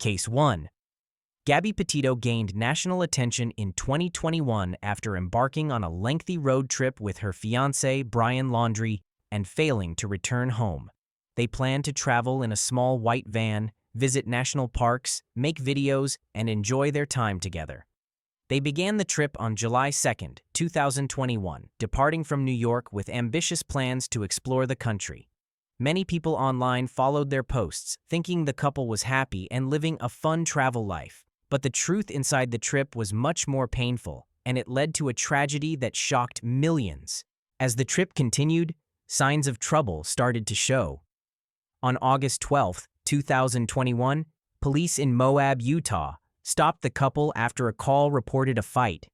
Case 1. Gabby Petito gained national attention in 2021 after embarking on a lengthy road trip with her fiancé, Brian Laundrie, and failing to return home. They planned to travel in a small white van, visit national parks, make videos, and enjoy their time together. They began the trip on July 2, 2021, departing from New York with ambitious plans to explore the country. Many people online followed their posts, thinking the couple was happy and living a fun travel life. But the truth inside the trip was much more painful, and it led to a tragedy that shocked millions. As the trip continued, signs of trouble started to show. On August 12, 2021, police in Moab, Utah, stopped the couple after a call reported a fight.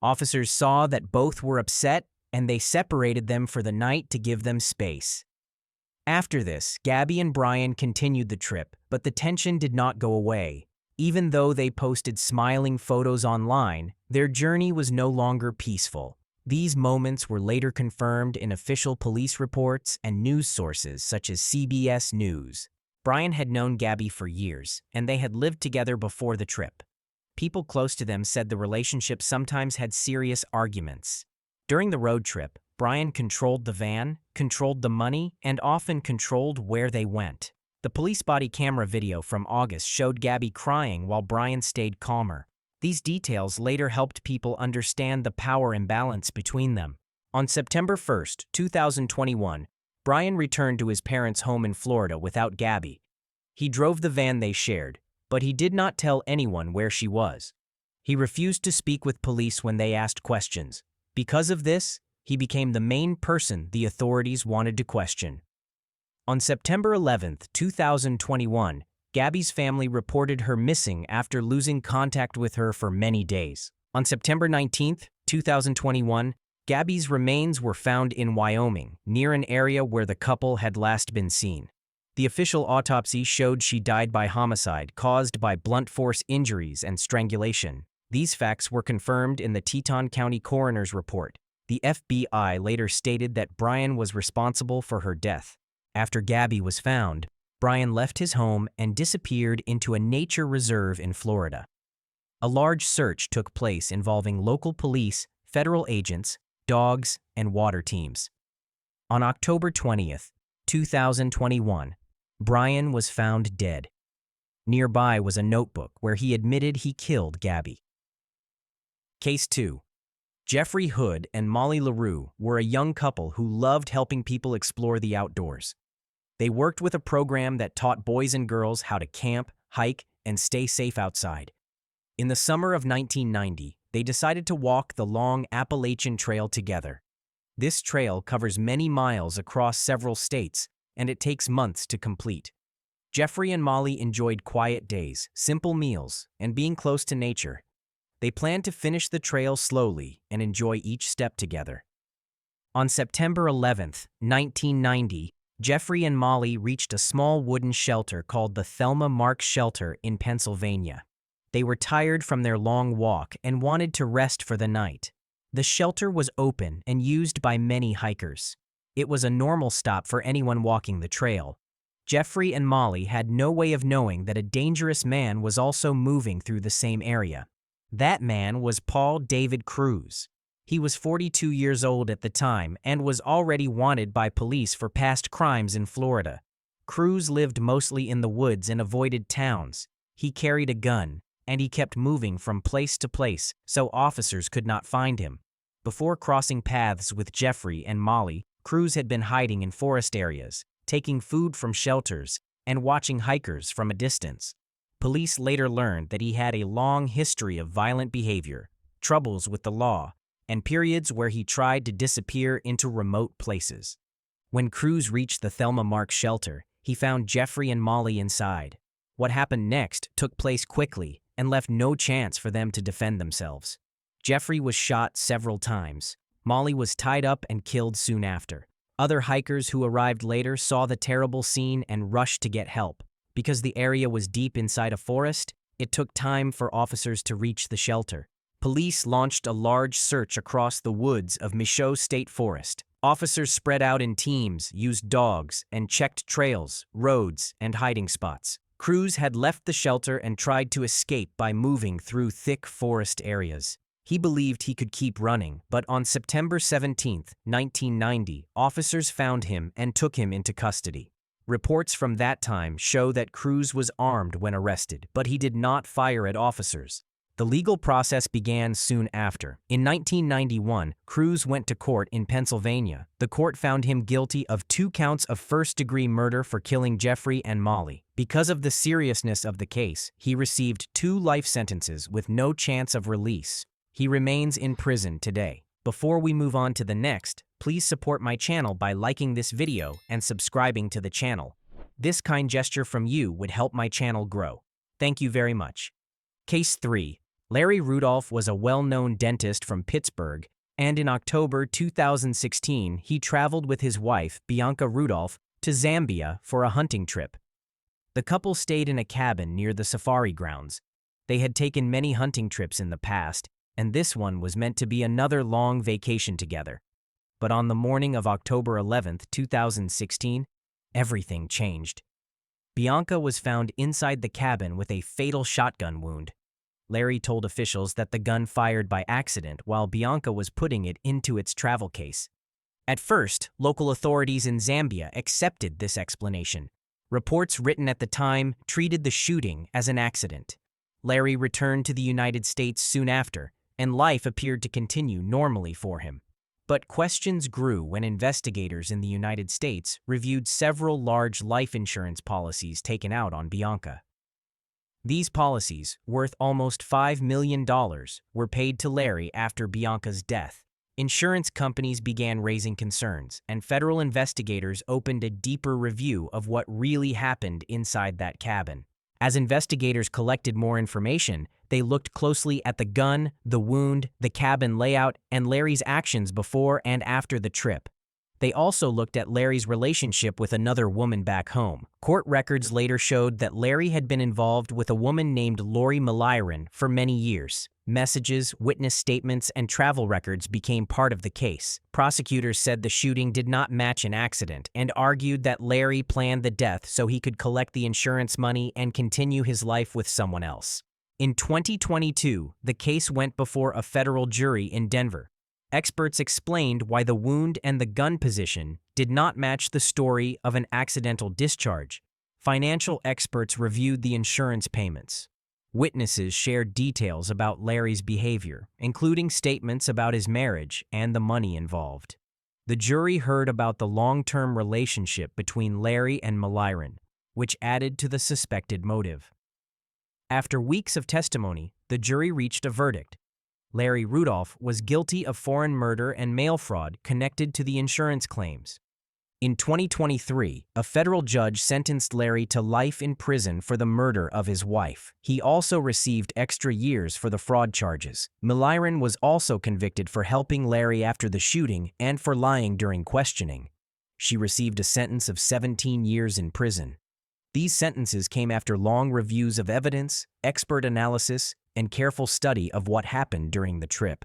Officers saw that both were upset, and they separated them for the night to give them space. After this, Gabby and Brian continued the trip, but the tension did not go away. Even though they posted smiling photos online, their journey was no longer peaceful. These moments were later confirmed in official police reports and news sources such as CBS News. Brian had known Gabby for years, and they had lived together before the trip. People close to them said the relationship sometimes had serious arguments. During the road trip, Brian controlled the van, controlled the money, and often controlled where they went. The police body camera video from August showed Gabby crying while Brian stayed calmer. These details later helped people understand the power imbalance between them. On September 1, 2021, Brian returned to his parents' home in Florida without Gabby. He drove the van they shared, but he did not tell anyone where she was. He refused to speak with police when they asked questions. Because of this, he became the main person the authorities wanted to question. On September 11, 2021, Gabby's family reported her missing after losing contact with her for many days. On September 19, 2021, Gabby's remains were found in Wyoming, near an area where the couple had last been seen. The official autopsy showed she died by homicide caused by blunt force injuries and strangulation. These facts were confirmed in the Teton County coroner's report. The FBI later stated that Brian was responsible for her death. After Gabby was found, Brian left his home and disappeared into a nature reserve in Florida. A large search took place involving local police, federal agents, dogs, and water teams. On October 20, 2021, Brian was found dead. Nearby was a notebook where he admitted he killed Gabby. Case 2. Jeffrey Hood and Molly LaRue were a young couple who loved helping people explore the outdoors. They worked with a program that taught boys and girls how to camp, hike, and stay safe outside. In the summer of 1990, they decided to walk the long Appalachian Trail together. This trail covers many miles across several states, and it takes months to complete. Jeffrey and Molly enjoyed quiet days, simple meals, and being close to nature. They planned to finish the trail slowly and enjoy each step together. On September 11, 1990, Jeffrey and Molly reached a small wooden shelter called the Thelma Marks Shelter in Pennsylvania. They were tired from their long walk and wanted to rest for the night. The shelter was open and used by many hikers. It was a normal stop for anyone walking the trail. Jeffrey and Molly had no way of knowing that a dangerous man was also moving through the same area. That man was Paul David Cruz. He was 42 years old at the time and was already wanted by police for past crimes in Florida. Cruz lived mostly in the woods and avoided towns. He carried a gun, and he kept moving from place to place so officers could not find him. Before crossing paths with Jeffrey and Molly, Cruz had been hiding in forest areas, taking food from shelters, and watching hikers from a distance. Police later learned that he had a long history of violent behavior, troubles with the law, and periods where he tried to disappear into remote places. When Cruz reached the Thelma Marks shelter, he found Jeffrey and Molly inside. What happened next took place quickly and left no chance for them to defend themselves. Jeffrey was shot several times. Molly was tied up and killed soon after. Other hikers who arrived later saw the terrible scene and rushed to get help. Because the area was deep inside a forest, it took time for officers to reach the shelter. Police launched a large search across the woods of Michaud State Forest. Officers spread out in teams, used dogs, and checked trails, roads, and hiding spots. Cruz had left the shelter and tried to escape by moving through thick forest areas. He believed he could keep running, but on September 17, 1990, officers found him and took him into custody. Reports from that time show that Cruz was armed when arrested, but he did not fire at officers. The legal process began soon after. In 1991, Cruz went to court in Pennsylvania. The court found him guilty of 2 counts of first-degree murder for killing Jeffrey and Molly. Because of the seriousness of the case, he received 2 life sentences with no chance of release. He remains in prison today. Before we move on to the next, please support my channel by liking this video and subscribing to the channel. This kind gesture from you would help my channel grow. Thank you very much. Case 3. Larry Rudolph was a well-known dentist from Pittsburgh, and in October 2016, he traveled with his wife, Bianca Rudolph, to Zambia for a hunting trip. The couple stayed in a cabin near the safari grounds. They had taken many hunting trips in the past, and this one was meant to be another long vacation together. But on the morning of October 11, 2016, everything changed. Bianca was found inside the cabin with a fatal shotgun wound. Larry told officials that the gun fired by accident while Bianca was putting it into its travel case. At first, local authorities in Zambia accepted this explanation. Reports written at the time treated the shooting as an accident. Larry returned to the United States soon after, and life appeared to continue normally for him. But questions grew when investigators in the United States reviewed several large life insurance policies taken out on Bianca. These policies, worth almost $5 million, were paid to Larry after Bianca's death. Insurance companies began raising concerns, and federal investigators opened a deeper review of what really happened inside that cabin. As investigators collected more information, they looked closely at the gun, the wound, the cabin layout, and Larry's actions before and after the trip. They also looked at Larry's relationship with another woman back home. Court records later showed that Larry had been involved with a woman named Lori Milliron for many years. Messages, witness statements, and travel records became part of the case. Prosecutors said the shooting did not match an accident and argued that Larry planned the death so he could collect the insurance money and continue his life with someone else. In 2022, the case went before a federal jury in Denver. Experts explained why the wound and the gun position did not match the story of an accidental discharge. Financial experts reviewed the insurance payments. Witnesses shared details about Larry's behavior, including statements about his marriage and the money involved. The jury heard about the long-term relationship between Larry and Milliron, which added to the suspected motive. After weeks of testimony, the jury reached a verdict. Larry Rudolph was guilty of foreign murder and mail fraud connected to the insurance claims. In 2023, a federal judge sentenced Larry to life in prison for the murder of his wife. He also received extra years for the fraud charges. Milliron was also convicted for helping Larry after the shooting and for lying during questioning. She received a sentence of 17 years in prison. These sentences came after long reviews of evidence, expert analysis, and careful study of what happened during the trip.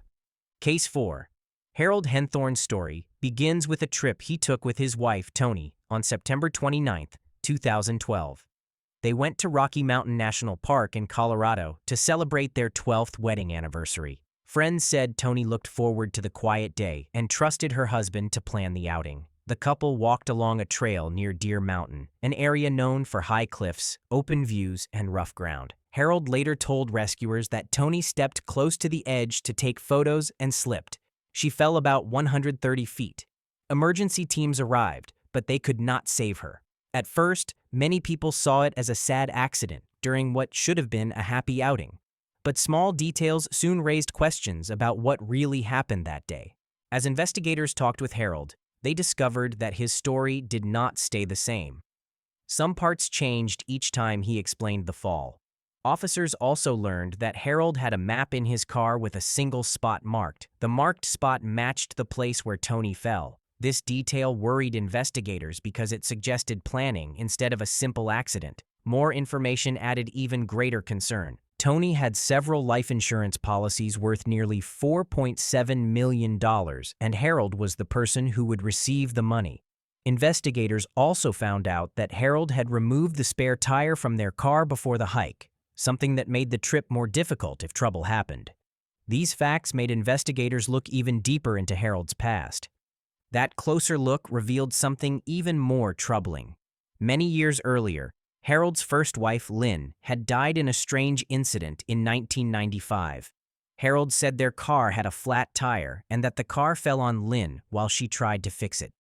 Case 4. Harold Henthorne's story begins with a trip he took with his wife, Toni, on September 29, 2012. They went to Rocky Mountain National Park in Colorado to celebrate their 12th wedding anniversary. Friends said Toni looked forward to the quiet day and trusted her husband to plan the outing. The couple walked along a trail near Deer Mountain, an area known for high cliffs, open views, and rough ground. Harold later told rescuers that Toni stepped close to the edge to take photos and slipped. She fell about 130 feet. Emergency teams arrived, but they could not save her. At first, many people saw it as a sad accident during what should have been a happy outing. But small details soon raised questions about what really happened that day. As investigators talked with Harold, they discovered that his story did not stay the same. Some parts changed each time he explained the fall. Officers also learned that Harold had a map in his car with a single spot marked. The marked spot matched the place where Toni fell. This detail worried investigators because it suggested planning instead of a simple accident. More information added even greater concern. Toni had several life insurance policies worth nearly $4.7 million, and Harold was the person who would receive the money. Investigators also found out that Harold had removed the spare tire from their car before the hike, something that made the trip more difficult if trouble happened. These facts made investigators look even deeper into Harold's past. That closer look revealed something even more troubling. Many years earlier, Harold's first wife, Lynn, had died in a strange incident in 1995. Harold said their car had a flat tire and that the car fell on Lynn while she tried to fix it.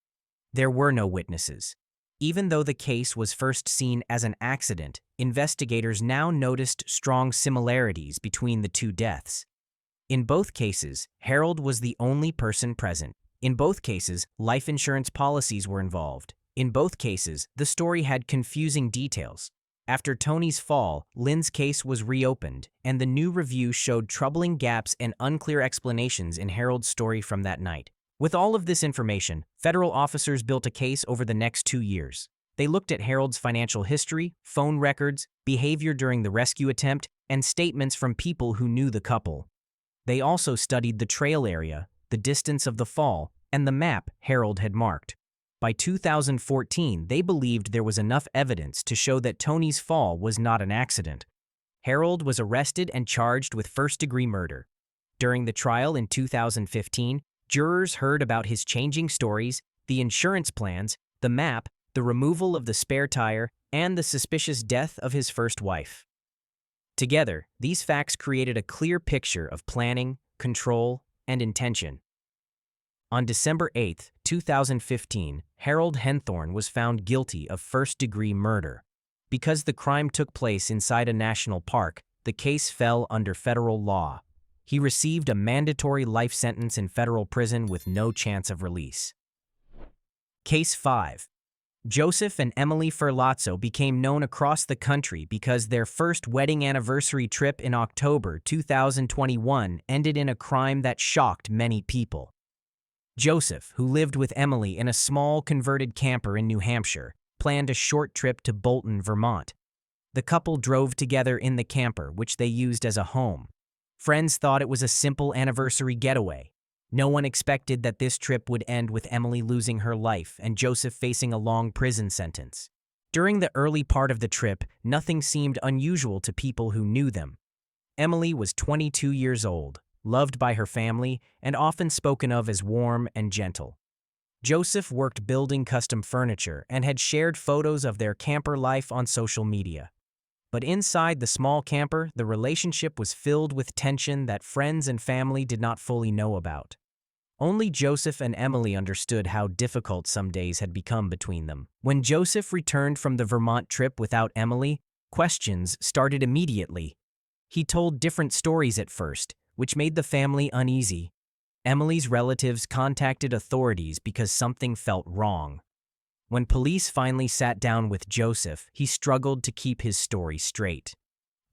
There were no witnesses. Even though the case was first seen as an accident, investigators now noticed strong similarities between the two deaths. In both cases, Harold was the only person present. In both cases, life insurance policies were involved. In both cases, the story had confusing details. After Tony's fall, Lynn's case was reopened, and the new review showed troubling gaps and unclear explanations in Harold's story from that night. With all of this information, federal officers built a case over the next 2 years. They looked at Harold's financial history, phone records, behavior during the rescue attempt, and statements from people who knew the couple. They also studied the trail area, the distance of the fall, and the map Harold had marked. By 2014, they believed there was enough evidence to show that Tony's fall was not an accident. Harold was arrested and charged with first-degree murder. During the trial in 2015, jurors heard about his changing stories, the insurance plans, the map, the removal of the spare tire, and the suspicious death of his first wife. Together, these facts created a clear picture of planning, control, and intention. On December 8, 2015, Harold Henthorne was found guilty of first-degree murder. Because the crime took place inside a national park, the case fell under federal law. He received a mandatory life sentence in federal prison with no chance of release. Case 5. Joseph and Emily Ferlazzo became known across the country because their first wedding anniversary trip in October 2021 ended in a crime that shocked many people. Joseph, who lived with Emily in a small converted camper in New Hampshire, planned a short trip to Bolton, Vermont. The couple drove together in the camper, which they used as a home. Friends thought it was a simple anniversary getaway. No one expected that this trip would end with Emily losing her life and Joseph facing a long prison sentence. During the early part of the trip, nothing seemed unusual to people who knew them. Emily was 22 years old, loved by her family, and often spoken of as warm and gentle. Joseph worked building custom furniture and had shared photos of their camper life on social media. But inside the small camper, the relationship was filled with tension that friends and family did not fully know about. Only Joseph and Emily understood how difficult some days had become between them. When Joseph returned from the Vermont trip without Emily, questions started immediately. He told different stories at first, which made the family uneasy. Emily's relatives contacted authorities because something felt wrong. When police finally sat down with Joseph, he struggled to keep his story straight.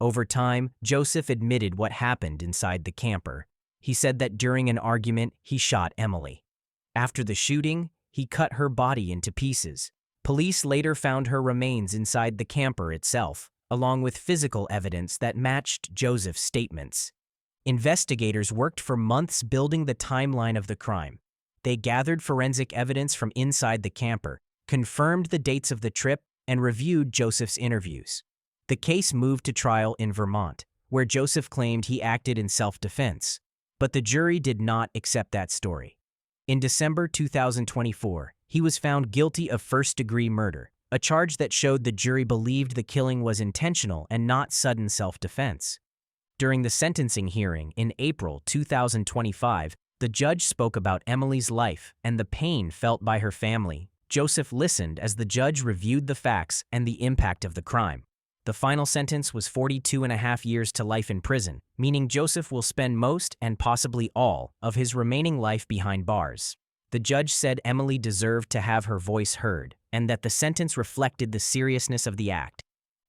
Over time, Joseph admitted what happened inside the camper. He said that during an argument, he shot Emily. After the shooting, he cut her body into pieces. Police later found her remains inside the camper itself, along with physical evidence that matched Joseph's statements. Investigators worked for months building the timeline of the crime. They gathered forensic evidence from inside the camper, confirmed the dates of the trip, and reviewed Joseph's interviews. The case moved to trial in Vermont, where Joseph claimed he acted in self-defense. But the jury did not accept that story. In December 2024, he was found guilty of first-degree murder, a charge that showed the jury believed the killing was intentional and not sudden self-defense. During the sentencing hearing in April 2025, the judge spoke about Emily's life and the pain felt by her family. Joseph listened as the judge reviewed the facts and the impact of the crime. The final sentence was 42.5 years to life in prison, meaning Joseph will spend most and possibly all of his remaining life behind bars. The judge said Emily deserved to have her voice heard and that the sentence reflected the seriousness of the act.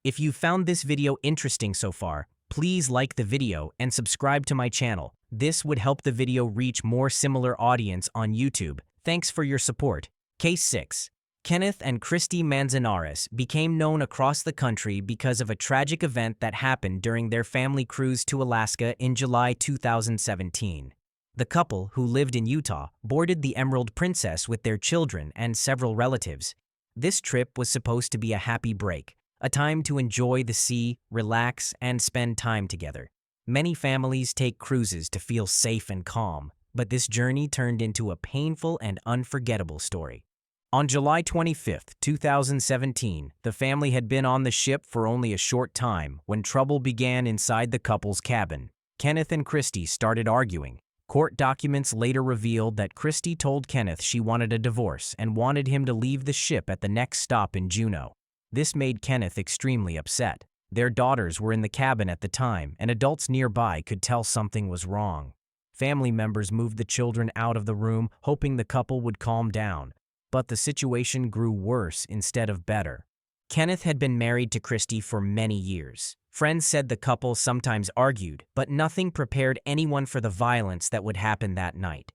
If you found this video interesting so far, please like the video and subscribe to my channel. This would help the video reach more similar audience on YouTube. Thanks for your support. Case 6. Kenneth and Christy Manzanares became known across the country because of a tragic event that happened during their family cruise to Alaska in July 2017. The couple, who lived in Utah, boarded the Emerald Princess with their children and several relatives. This trip was supposed to be a happy break, a time to enjoy the sea, relax, and spend time together. Many families take cruises to feel safe and calm, but this journey turned into a painful and unforgettable story. On July 25, 2017, the family had been on the ship for only a short time when trouble began inside the couple's cabin. Kenneth and Christy started arguing. Court documents later revealed that Christy told Kenneth she wanted a divorce and wanted him to leave the ship at the next stop in Juneau. This made Kenneth extremely upset. Their daughters were in the cabin at the time, and adults nearby could tell something was wrong. Family members moved the children out of the room, hoping the couple would calm down. But the situation grew worse instead of better. Kenneth had been married to Christy for many years. Friends said the couple sometimes argued, but nothing prepared anyone for the violence that would happen that night.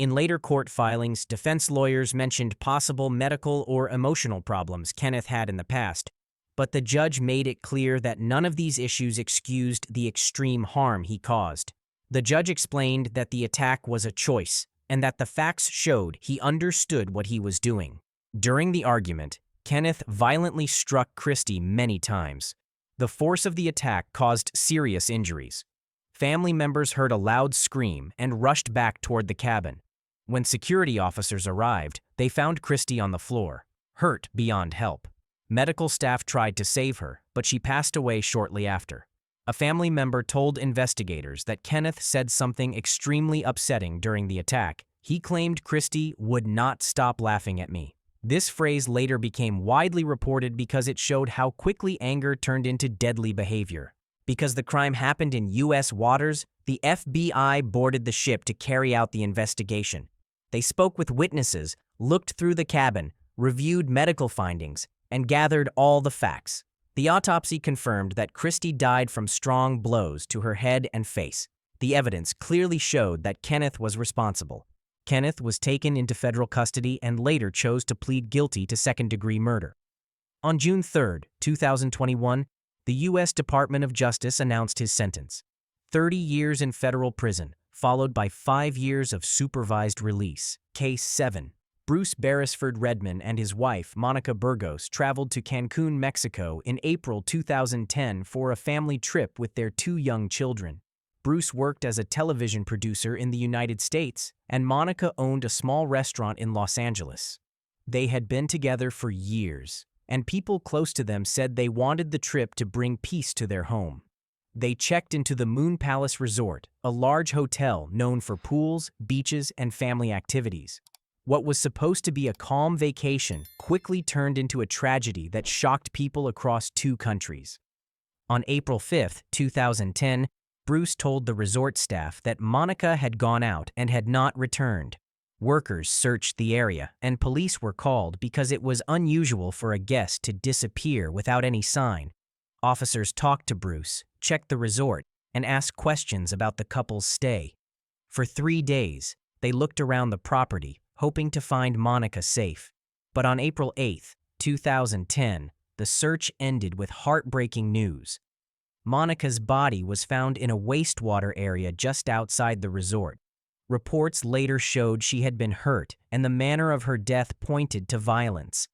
In later court filings, defense lawyers mentioned possible medical or emotional problems Kenneth had in the past, but the judge made it clear that none of these issues excused the extreme harm he caused. The judge explained that the attack was a choice, and that the facts showed he understood what he was doing. During the argument, Kenneth violently struck Christy many times. The force of the attack caused serious injuries. Family members heard a loud scream and rushed back toward the cabin. When security officers arrived, they found Christy on the floor, hurt beyond help. Medical staff tried to save her, but she passed away shortly after. A family member told investigators that Kenneth said something extremely upsetting during the attack. He claimed Christy would not stop laughing at me. This phrase later became widely reported because it showed how quickly anger turned into deadly behavior. Because the crime happened in U.S. waters, the FBI boarded the ship to carry out the investigation. They spoke with witnesses, looked through the cabin, reviewed medical findings, and gathered all the facts. The autopsy confirmed that Christy died from strong blows to her head and face. The evidence clearly showed that Kenneth was responsible. Kenneth was taken into federal custody and later chose to plead guilty to second-degree murder. On June 3, 2021, the U.S. Department of Justice announced his sentence: 30 years in federal prison, followed by 5 years of supervised release. Case 7. Bruce Beresford Redman and his wife, Monica Burgos, traveled to Cancun, Mexico in April 2010 for a family trip with their 2 young children. Bruce worked as a television producer in the United States, and Monica owned a small restaurant in Los Angeles. They had been together for years, and people close to them said they wanted the trip to bring peace to their home. They checked into the Moon Palace Resort, a large hotel known for pools, beaches, and family activities. What was supposed to be a calm vacation quickly turned into a tragedy that shocked people across 2 countries. On April 5, 2010, Bruce told the resort staff that Monica had gone out and had not returned. Workers searched the area, and police were called because it was unusual for a guest to disappear without any sign. Officers talked to Bruce, checked the resort, and asked questions about the couple's stay. For 3 days, they looked around the property, hoping to find Monica safe. But on April 8, 2010, the search ended with heartbreaking news. Monica's body was found in a wastewater area just outside the resort. Reports later showed she had been hurt, and the manner of her death pointed to violence.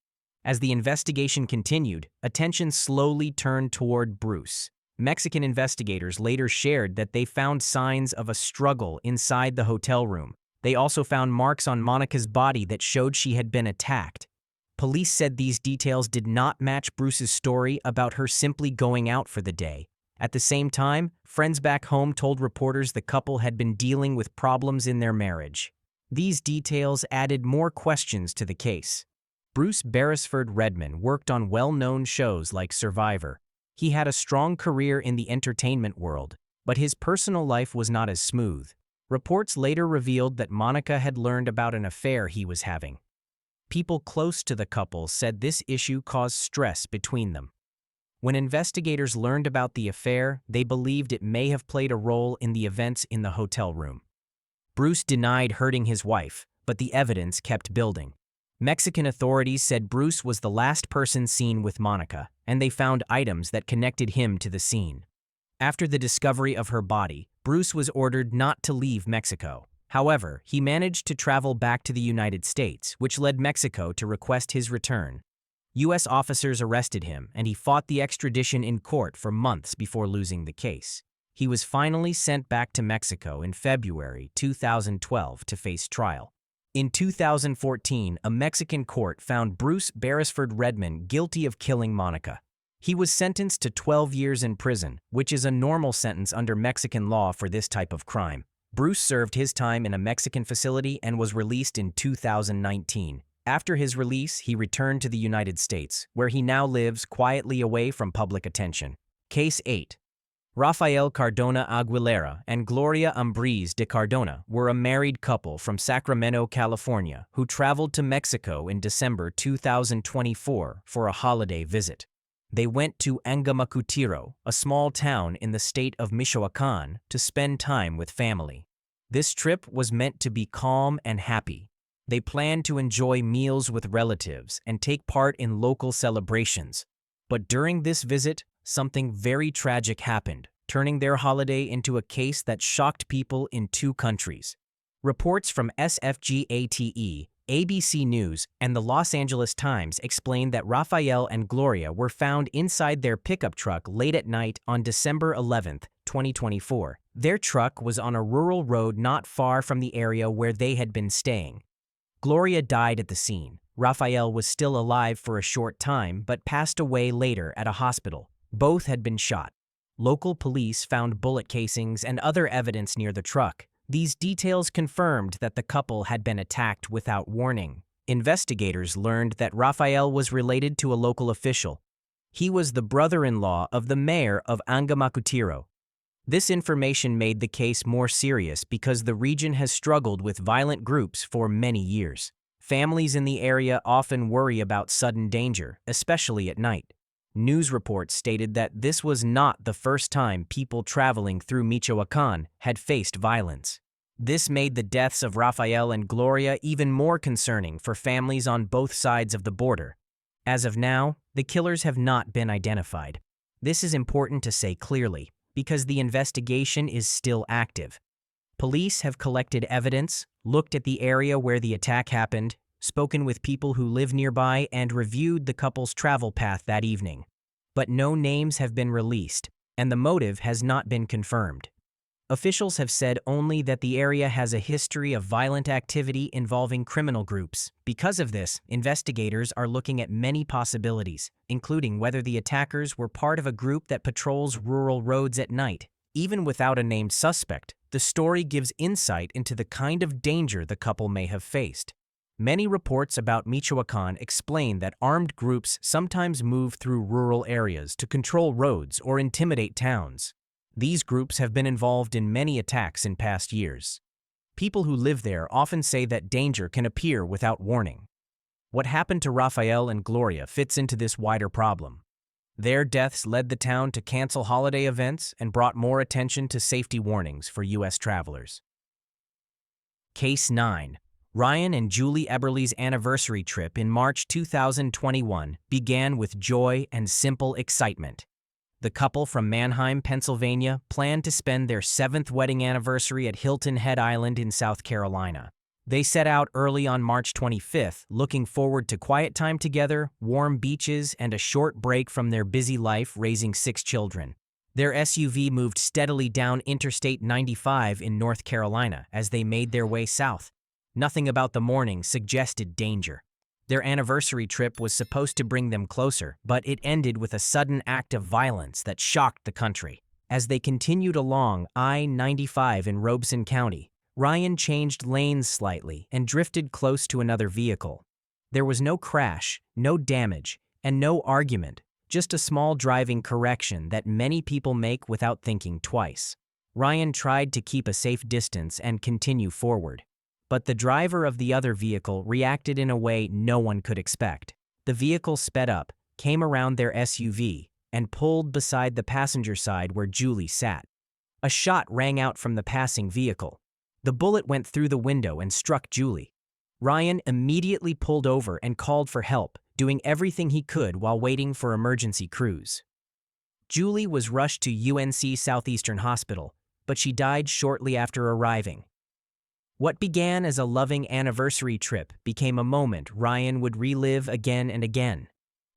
As the investigation continued, attention slowly turned toward Bruce. Mexican investigators later shared that they found signs of a struggle inside the hotel room. They also found marks on Monica's body that showed she had been attacked. Police said these details did not match Bruce's story about her simply going out for the day. At the same time, friends back home told reporters the couple had been dealing with problems in their marriage. These details added more questions to the case. Bruce Beresford Redman worked on well-known shows like Survivor. He had a strong career in the entertainment world, but his personal life was not as smooth. Reports later revealed that Monica had learned about an affair he was having. People close to the couple said this issue caused stress between them. When investigators learned about the affair, they believed it may have played a role in the events in the hotel room. Bruce denied hurting his wife, but the evidence kept building. Mexican authorities said Bruce was the last person seen with Monica, and they found items that connected him to the scene. After the discovery of her body, Bruce was ordered not to leave Mexico. However, he managed to travel back to the United States, which led Mexico to request his return. U.S. officers arrested him, and he fought the extradition in court for months before losing the case. He was finally sent back to Mexico in February 2012 to face trial. In 2014, a Mexican court found Bruce Beresford Redmond guilty of killing Monica. He was sentenced to 12 years in prison, which is a normal sentence under Mexican law for this type of crime. Bruce served his time in a Mexican facility and was released in 2019. After his release, he returned to the United States, where he now lives quietly away from public attention. Case 8. Rafael Cardona Aguilera and Gloria Ambriz de Cardona were a married couple from Sacramento, California, who traveled to Mexico in December 2024 for a holiday visit. They went to Angamacutiro, a small town in the state of Michoacán, to spend time with family. This trip was meant to be calm and happy. They planned to enjoy meals with relatives and take part in local celebrations. But during this visit, something very tragic happened, turning their holiday into a case that shocked people in 2 countries. Reports from SFGATE, ABC News, and the Los Angeles Times explained that Rafael and Gloria were found inside their pickup truck late at night on December 11, 2024. Their truck was on a rural road not far from the area where they had been staying. Gloria died at the scene. Rafael was still alive for a short time but passed away later at a hospital. Both had been shot. Local police found bullet casings and other evidence near the truck. These details confirmed that the couple had been attacked without warning. Investigators learned that Rafael was related to a local official. He was the brother-in-law of the mayor of Angamacutiro. This information made the case more serious because the region has struggled with violent groups for many years. Families in the area often worry about sudden danger, especially at night. News reports stated that this was not the first time people traveling through Michoacán had faced violence. This made the deaths of Rafael and Gloria even more concerning for families on both sides of the border. As of now, the killers have not been identified. This is important to say clearly, because the investigation is still active. Police have collected evidence, looked at the area where the attack happened, spoken with people who live nearby, and reviewed the couple's travel path that evening. But no names have been released, and the motive has not been confirmed. Officials have said only that the area has a history of violent activity involving criminal groups. Because of this, investigators are looking at many possibilities, including whether the attackers were part of a group that patrols rural roads at night. Even without a named suspect, the story gives insight into the kind of danger the couple may have faced. Many reports about Michoacán explain that armed groups sometimes move through rural areas to control roads or intimidate towns. These groups have been involved in many attacks in past years. People who live there often say that danger can appear without warning. What happened to Rafael and Gloria fits into this wider problem. Their deaths led the town to cancel holiday events and brought more attention to safety warnings for U.S. travelers. Case 9. Ryan and Julie Eberle's anniversary trip in March 2021 began with joy and simple excitement. The couple from Manheim, Pennsylvania, planned to spend their 7th wedding anniversary at Hilton Head Island in South Carolina. They set out early on March 25th, looking forward to quiet time together, warm beaches, and a short break from their busy life raising 6 children. Their SUV moved steadily down Interstate 95 in North Carolina as they made their way south. Nothing about the morning suggested danger. Their anniversary trip was supposed to bring them closer, but it ended with a sudden act of violence that shocked the country. As they continued along I-95 in Robeson County, Ryan changed lanes slightly and drifted close to another vehicle. There was no crash, no damage, and no argument, just a small driving correction that many people make without thinking twice. Ryan tried to keep a safe distance and continue forward. But the driver of the other vehicle reacted in a way no one could expect. The vehicle sped up, came around their SUV, and pulled beside the passenger side where Julie sat. A shot rang out from the passing vehicle. The bullet went through the window and struck Julie. Ryan immediately pulled over and called for help, doing everything he could while waiting for emergency crews. Julie was rushed to UNC Southeastern Hospital, but she died shortly after arriving. What began as a loving anniversary trip became a moment Ryan would relive again and again.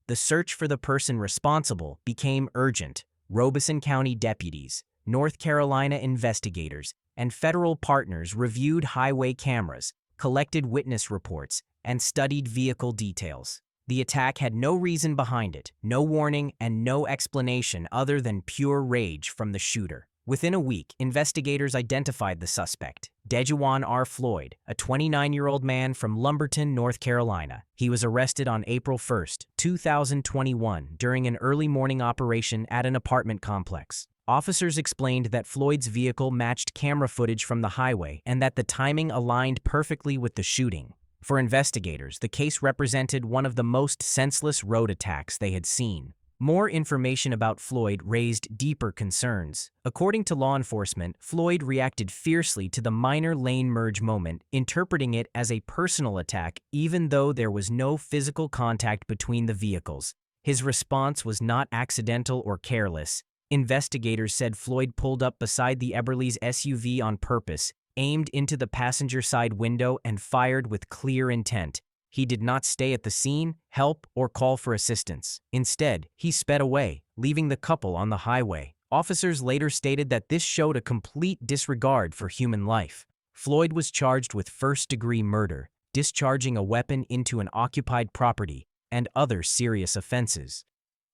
The search for the person responsible became urgent. Robeson County deputies, North Carolina investigators, and federal partners reviewed highway cameras, collected witness reports, and studied vehicle details. The attack had no reason behind it, no warning, and no explanation other than pure rage from the shooter. Within a week, investigators identified the suspect, Dejuan R. Floyd, a 29-year-old man from Lumberton, North Carolina. He was arrested on April 1, 2021, during an early morning operation at an apartment complex. Officers explained that Floyd's vehicle matched camera footage from the highway and that the timing aligned perfectly with the shooting. For investigators, the case represented one of the most senseless road attacks they had seen. More information about Floyd raised deeper concerns. According to law enforcement, Floyd reacted fiercely to the minor lane merge moment, interpreting it as a personal attack even though there was no physical contact between the vehicles. His response was not accidental or careless. Investigators said Floyd pulled up beside the Eberle's SUV on purpose, aimed into the passenger side window, and fired with clear intent. He did not stay at the scene, help, or call for assistance. Instead, he sped away, leaving the couple on the highway. Officers later stated that this showed a complete disregard for human life. Floyd was charged with first-degree murder, discharging a weapon into an occupied property, and other serious offenses.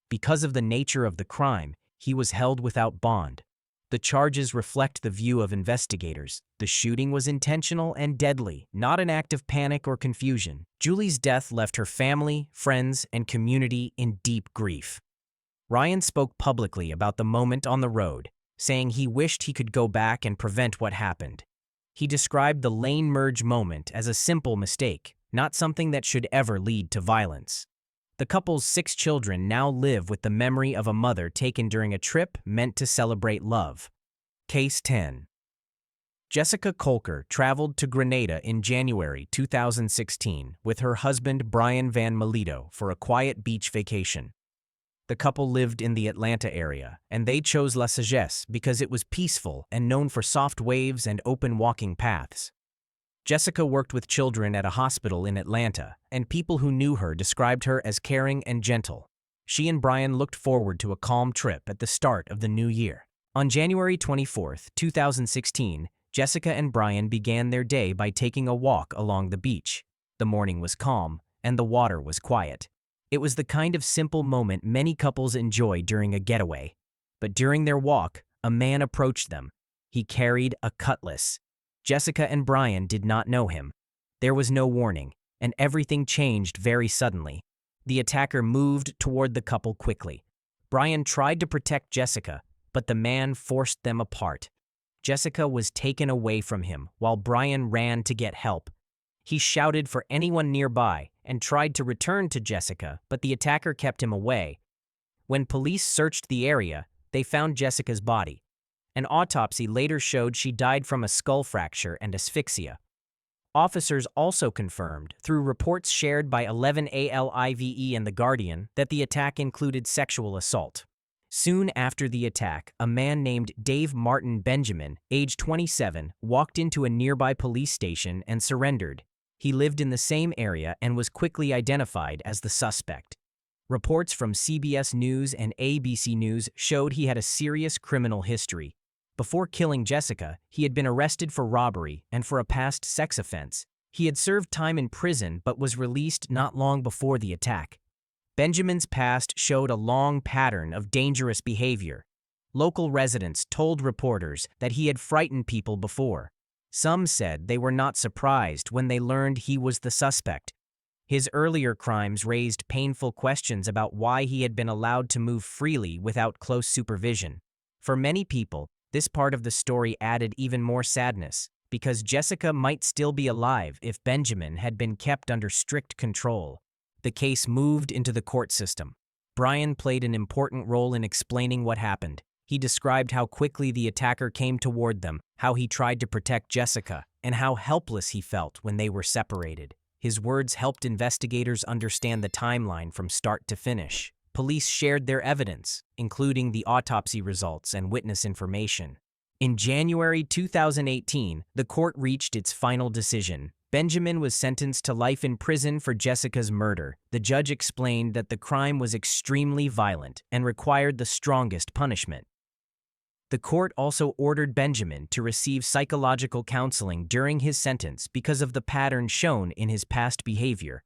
Because of the nature of the crime, he was held without bond. The charges reflect the view of investigators. The shooting was intentional and deadly, not an act of panic or confusion. Julie's death left her family, friends, and community in deep grief. Ryan spoke publicly about the moment on the road, saying he wished he could go back and prevent what happened. He described the lane merge moment as a simple mistake, not something that should ever lead to violence. The couple's 6 children now live with the memory of a mother taken during a trip meant to celebrate love. Case 10. Jessica Kolker traveled to Grenada in January 2016 with her husband Brian Van Melito for a quiet beach vacation. The couple lived in the Atlanta area, and they chose La Sagesse because it was peaceful and known for soft waves and open walking paths. Jessica worked with children at a hospital in Atlanta, and people who knew her described her as caring and gentle. She and Brian looked forward to a calm trip at the start of the new year. On January 24, 2016, Jessica and Brian began their day by taking a walk along the beach. The morning was calm, and the water was quiet. It was the kind of simple moment many couples enjoy during a getaway. But during their walk, a man approached them. He carried a cutlass. Jessica and Brian did not know him. There was no warning, and everything changed very suddenly. The attacker moved toward the couple quickly. Brian tried to protect Jessica, but the man forced them apart. Jessica was taken away from him while Brian ran to get help. He shouted for anyone nearby and tried to return to Jessica, but the attacker kept him away. When police searched the area, they found Jessica's body. An autopsy later showed she died from a skull fracture and asphyxia. Officers also confirmed, through reports shared by 11ALIVE and The Guardian, that the attack included sexual assault. Soon after the attack, a man named Dave Martin Benjamin, age 27, walked into a nearby police station and surrendered. He lived in the same area and was quickly identified as the suspect. Reports from CBS News and ABC News showed he had a serious criminal history. Before killing Jessica, he had been arrested for robbery and for a past sex offense. He had served time in prison but was released not long before the attack. Benjamin's past showed a long pattern of dangerous behavior. Local residents told reporters that he had frightened people before. Some said they were not surprised when they learned he was the suspect. His earlier crimes raised painful questions about why he had been allowed to move freely without close supervision. For many people, this part of the story added even more sadness, because Jessica might still be alive if Benjamin had been kept under strict control. The case moved into the court system. Brian played an important role in explaining what happened. He described how quickly the attacker came toward them, how he tried to protect Jessica, and how helpless he felt when they were separated. His words helped investigators understand the timeline from start to finish. Police shared their evidence, including the autopsy results and witness information. In January 2018, the court reached its final decision. Benjamin was sentenced to life in prison for Jessica's murder. The judge explained that the crime was extremely violent and required the strongest punishment. The court also ordered Benjamin to receive psychological counseling during his sentence because of the pattern shown in his past behavior.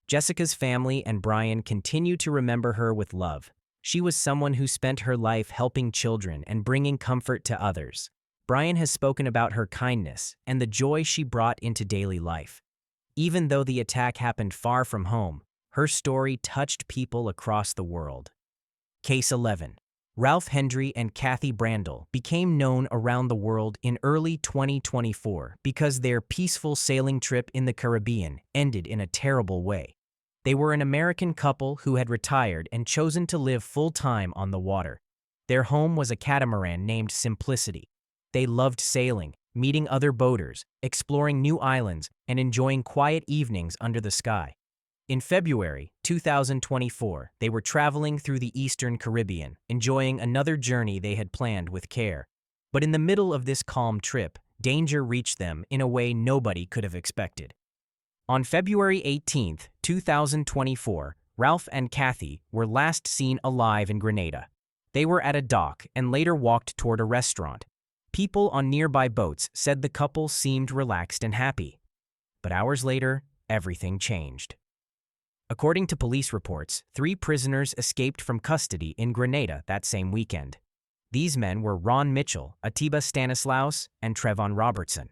Jessica's family and Brian continue to remember her with love. She was someone who spent her life helping children and bringing comfort to others. Brian has spoken about her kindness and the joy she brought into daily life. Even though the attack happened far from home, her story touched people across the world. Case 11. Ralph Hendry and Kathy Brandel became known around the world in early 2024 because their peaceful sailing trip in the Caribbean ended in a terrible way. They were an American couple who had retired and chosen to live full-time on the water. Their home was a catamaran named Simplicity. They loved sailing, meeting other boaters, exploring new islands, and enjoying quiet evenings under the sky. In February 2024, they were traveling through the Eastern Caribbean, enjoying another journey they had planned with care. But in the middle of this calm trip, danger reached them in a way nobody could have expected. On February 18, 2024, Ralph and Kathy were last seen alive in Grenada. They were at a dock and later walked toward a restaurant. People on nearby boats said the couple seemed relaxed and happy. But hours later, everything changed. According to police reports, 3 prisoners escaped from custody in Grenada that same weekend. These men were Ron Mitchell, Atiba Stanislaus, and Trevon Robertson.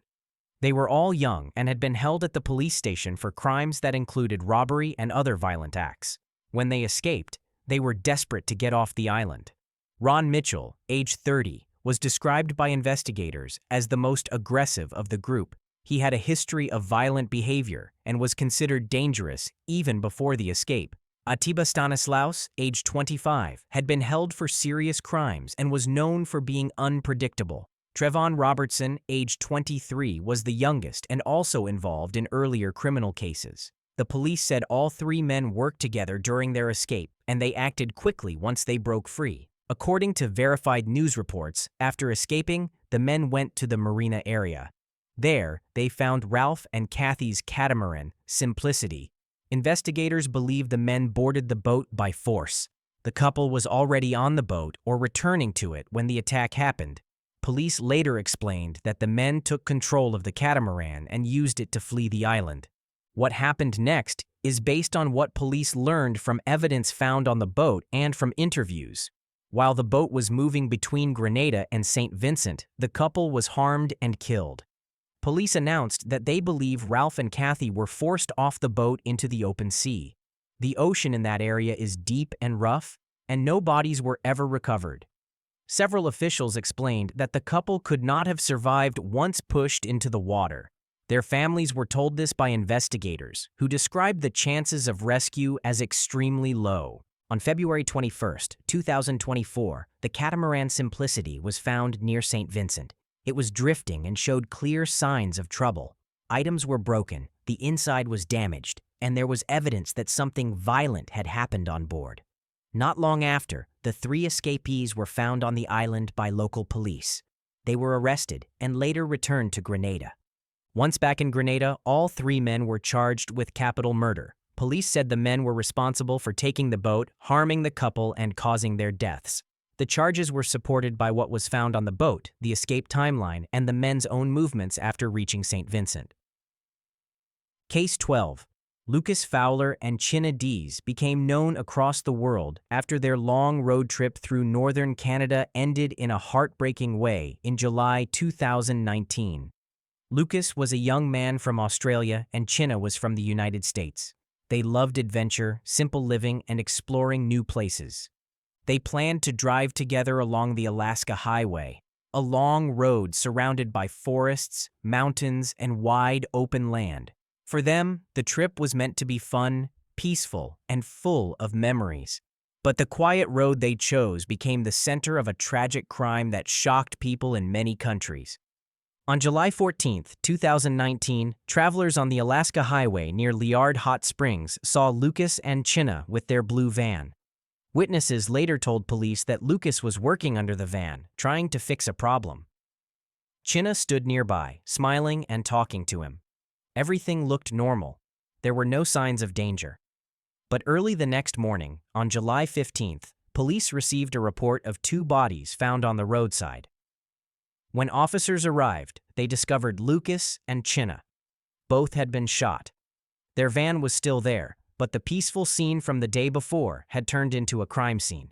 They were all young and had been held at the police station for crimes that included robbery and other violent acts. When they escaped, they were desperate to get off the island. Ron Mitchell, age 30, was described by investigators as the most aggressive of the group. He had a history of violent behavior and was considered dangerous even before the escape. Atiba Stanislaus, age 25, had been held for serious crimes and was known for being unpredictable. Trevon Robertson, age 23, was the youngest and also involved in earlier criminal cases. The police said all 3 men worked together during their escape, and they acted quickly once they broke free. According to verified news reports, after escaping, the men went to the marina area. There, they found Ralph and Kathy's catamaran, Simplicity. Investigators believe the men boarded the boat by force. The couple was already on the boat or returning to it when the attack happened. Police later explained that the men took control of the catamaran and used it to flee the island. What happened next is based on what police learned from evidence found on the boat and from interviews. While the boat was moving between Grenada and St. Vincent, the couple was harmed and killed. Police announced that they believe Ralph and Kathy were forced off the boat into the open sea. The ocean in that area is deep and rough, and no bodies were ever recovered. Several officials explained that the couple could not have survived once pushed into the water. Their families were told this by investigators, who described the chances of rescue as extremely low. On February 21, 2024, the catamaran Simplicity was found near St. Vincent. It was drifting and showed clear signs of trouble. Items were broken, the inside was damaged, and there was evidence that something violent had happened on board. Not long after, the 3 escapees were found on the island by local police. They were arrested and later returned to Grenada. Once back in Grenada, all 3 men were charged with capital murder. Police said the men were responsible for taking the boat, harming the couple, and causing their deaths. The charges were supported by what was found on the boat, the escape timeline, and the men's own movements after reaching St. Vincent. Case 12. Lucas Fowler and Chinna Dees became known across the world after their long road trip through northern Canada ended in a heartbreaking way in July 2019. Lucas was a young man from Australia and Chinna was from the United States. They loved adventure, simple living, and exploring new places. They planned to drive together along the Alaska Highway, a long road surrounded by forests, mountains, and wide open land. For them, the trip was meant to be fun, peaceful, and full of memories. But the quiet road they chose became the center of a tragic crime that shocked people in many countries. On July 14, 2019, travelers on the Alaska Highway near Liard Hot Springs saw Lucas and Chinna with their blue van. Witnesses later told police that Lucas was working under the van, trying to fix a problem. Chinna stood nearby, smiling and talking to him. Everything looked normal. There were no signs of danger. But early the next morning, on July 15th, police received a report of 2 bodies found on the roadside. When officers arrived, they discovered Lucas and Chinna. Both had been shot. Their van was still there, but the peaceful scene from the day before had turned into a crime scene.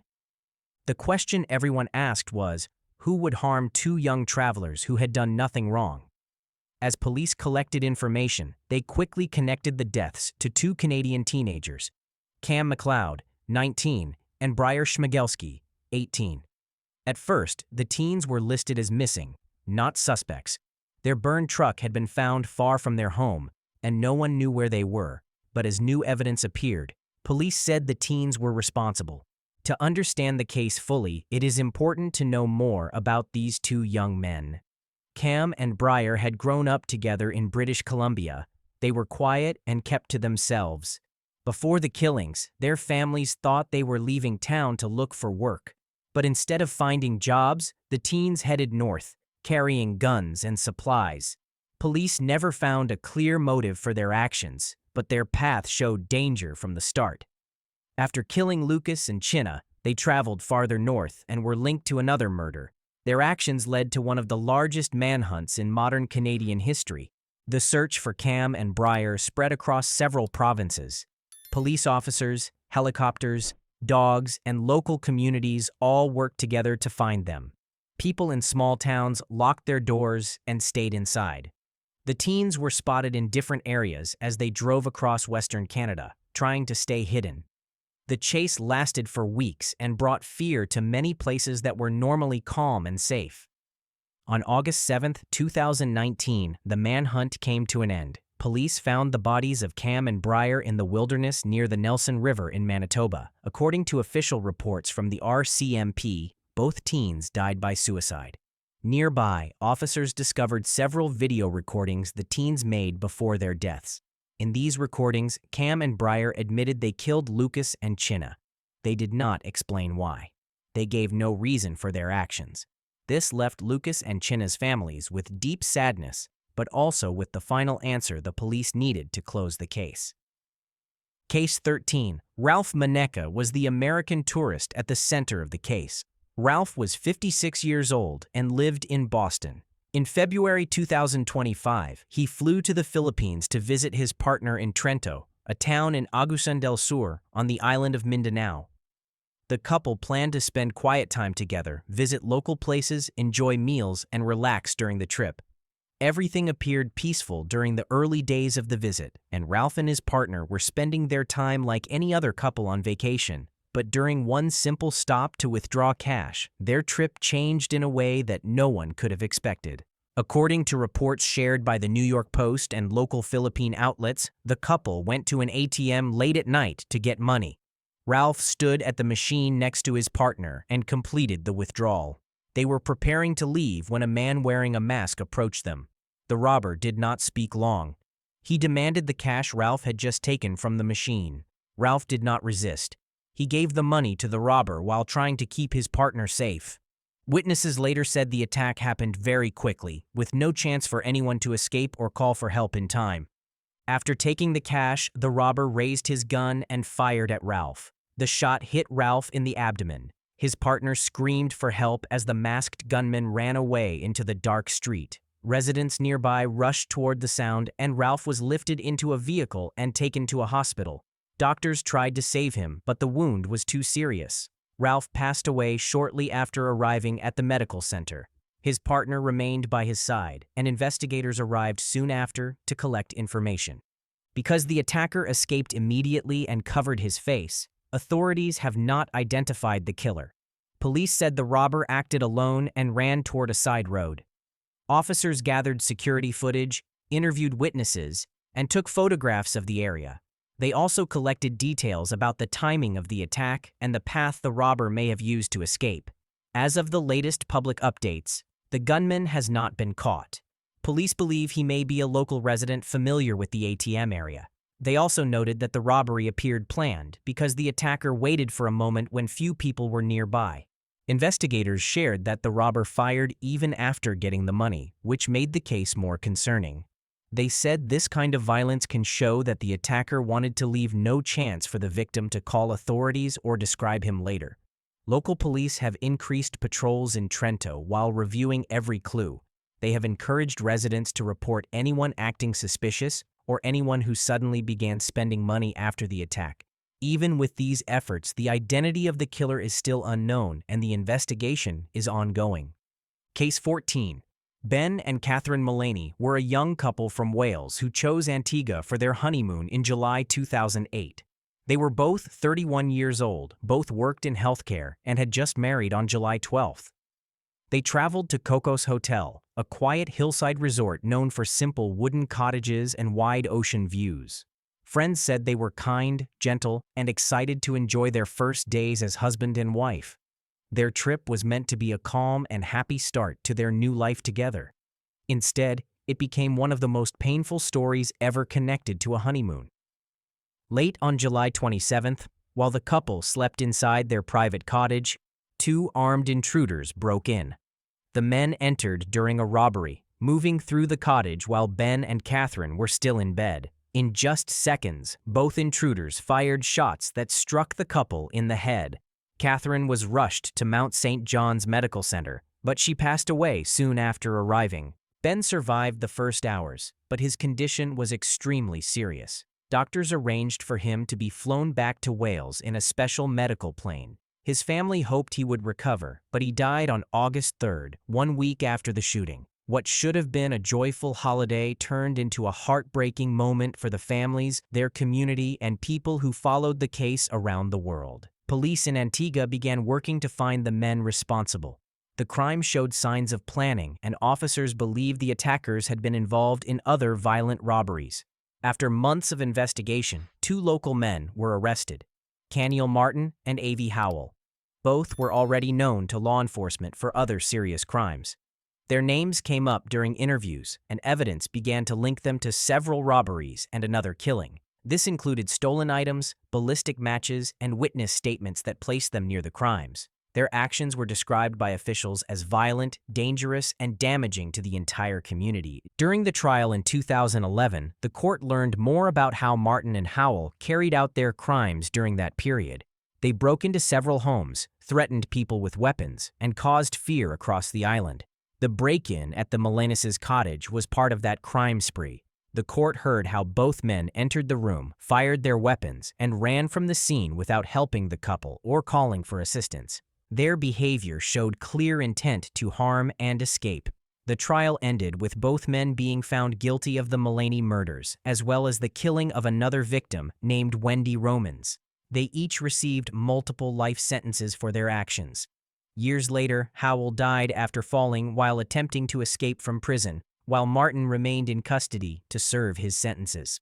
The question everyone asked was, who would harm 2 young travelers who had done nothing wrong? As police collected information, they quickly connected the deaths to 2 Canadian teenagers, Cam McLeod, 19, and Briar Schmigelski, 18. At first, the teens were listed as missing, not suspects. Their burned truck had been found far from their home, and no one knew where they were. But as new evidence appeared, police said the teens were responsible. To understand the case fully, it is important to know more about these 2 young men. Cam and Briar had grown up together in British Columbia. They were quiet and kept to themselves. Before the killings, their families thought they were leaving town to look for work. But instead of finding jobs, the teens headed north, carrying guns and supplies. Police never found a clear motive for their actions, but their path showed danger from the start. After killing Lucas and Chinna, they traveled farther north and were linked to another murder. Their actions led to one of the largest manhunts in modern Canadian history. The search for Cam and Briar spread across several provinces. Police officers, helicopters, dogs, and local communities all worked together to find them. People in small towns locked their doors and stayed inside. The teens were spotted in different areas as they drove across Western Canada, trying to stay hidden. The chase lasted for weeks and brought fear to many places that were normally calm and safe. On August 7, 2019, the manhunt came to an end. Police found the bodies of Cam and Briar in the wilderness near the Nelson River in Manitoba. According to official reports from the RCMP, both teens died by suicide. Nearby, officers discovered several video recordings the teens made before their deaths. In these recordings, Cam and Briar admitted they killed Lucas and Chinna. They did not explain why. They gave no reason for their actions. This left Lucas and Chinna's families with deep sadness, but also with the final answer the police needed to close the case. Case 13. Ralph Maneka was the American tourist at the center of the case. Ralph was 56 years old and lived in Boston. In February 2025, he flew to the Philippines to visit his partner in Trento, a town in Agusan del Sur on the island of Mindanao. The couple planned to spend quiet time together, visit local places, enjoy meals, and relax during the trip. Everything appeared peaceful during the early days of the visit, and Ralph and his partner were spending their time like any other couple on vacation. But during one simple stop to withdraw cash, their trip changed in a way that no one could have expected. According to reports shared by the New York Post and local Philippine outlets, the couple went to an ATM late at night to get money. Ralph stood at the machine next to his partner and completed the withdrawal. They were preparing to leave when a man wearing a mask approached them. The robber did not speak long. He demanded the cash Ralph had just taken from the machine. Ralph did not resist. He gave the money to the robber while trying to keep his partner safe. Witnesses later said the attack happened very quickly, with no chance for anyone to escape or call for help in time. After taking the cash, the robber raised his gun and fired at Ralph. The shot hit Ralph in the abdomen. His partner screamed for help as the masked gunman ran away into the dark street. Residents nearby rushed toward the sound, and Ralph was lifted into a vehicle and taken to a hospital. Doctors tried to save him, but the wound was too serious. Ralph passed away shortly after arriving at the medical center. His partner remained by his side, and investigators arrived soon after to collect information. Because the attacker escaped immediately and covered his face, authorities have not identified the killer. Police said the robber acted alone and ran toward a side road. Officers gathered security footage, interviewed witnesses, and took photographs of the area. They also collected details about the timing of the attack and the path the robber may have used to escape. As of the latest public updates, the gunman has not been caught. Police believe he may be a local resident familiar with the ATM area. They also noted that the robbery appeared planned because the attacker waited for a moment when few people were nearby. Investigators shared that the robber fired even after getting the money, which made the case more concerning. They said this kind of violence can show that the attacker wanted to leave no chance for the victim to call authorities or describe him later. Local police have increased patrols in Trento while reviewing every clue. They have encouraged residents to report anyone acting suspicious or anyone who suddenly began spending money after the attack. Even with these efforts, the identity of the killer is still unknown and the investigation is ongoing. Case 14. Ben and Catherine Mullaney were a young couple from Wales who chose Antigua for their honeymoon in July 2008. They were both 31 years old, both worked in healthcare, and had just married on July 12th. They traveled to Cocos Hotel, a quiet hillside resort known for simple wooden cottages and wide ocean views. Friends said they were kind, gentle, and excited to enjoy their first days as husband and wife. Their trip was meant to be a calm and happy start to their new life together. Instead, it became one of the most painful stories ever connected to a honeymoon. Late on July 27th, while the couple slept inside their private cottage, two armed intruders broke in. The men entered during a robbery, moving through the cottage while Ben and Catherine were still in bed. In just seconds, both intruders fired shots that struck the couple in the head. Catherine was rushed to Mount St. John's Medical Center, but she passed away soon after arriving. Ben survived the first hours, but his condition was extremely serious. Doctors arranged for him to be flown back to Wales in a special medical plane. His family hoped he would recover, but he died on August 3rd, 1 week after the shooting. What should have been a joyful holiday turned into a heartbreaking moment for the families, their community, and people who followed the case around the world. Police in Antigua began working to find the men responsible. The crime showed signs of planning, and officers believed the attackers had been involved in other violent robberies. After months of investigation, two local men were arrested, Caniel Martin and A.V. Howell. Both were already known to law enforcement for other serious crimes. Their names came up during interviews, and evidence began to link them to several robberies and another killing. This included stolen items, ballistic matches, and witness statements that placed them near the crimes. Their actions were described by officials as violent, dangerous, and damaging to the entire community. During the trial in 2011, the court learned more about how Martin and Howell carried out their crimes during that period. They broke into several homes, threatened people with weapons, and caused fear across the island. The break-in at the Mullaney's cottage was part of that crime spree. The court heard how both men entered the room, fired their weapons, and ran from the scene without helping the couple or calling for assistance. Their behavior showed clear intent to harm and escape. The trial ended with both men being found guilty of the Mullaney murders, as well as the killing of another victim named Wendy Romans. They each received multiple life sentences for their actions. Years later, Howell died after falling while attempting to escape from prison, while Martin remained in custody to serve his sentences.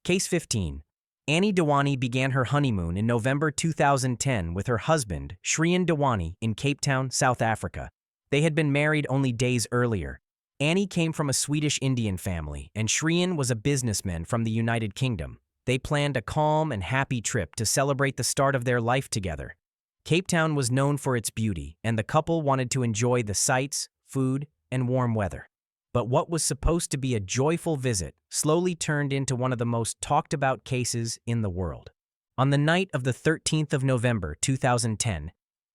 Case 15. Annie Dewani began her honeymoon in November 2010 with her husband, Shrien Dewani, in Cape Town, South Africa. They had been married only days earlier. Annie came from a Swedish Indian family, and Shrien was a businessman from the United Kingdom. They planned a calm and happy trip to celebrate the start of their life together. Cape Town was known for its beauty, and the couple wanted to enjoy the sights, food, and warm weather. But what was supposed to be a joyful visit slowly turned into one of the most talked about cases in the world. On the night of the 13th of November 2010,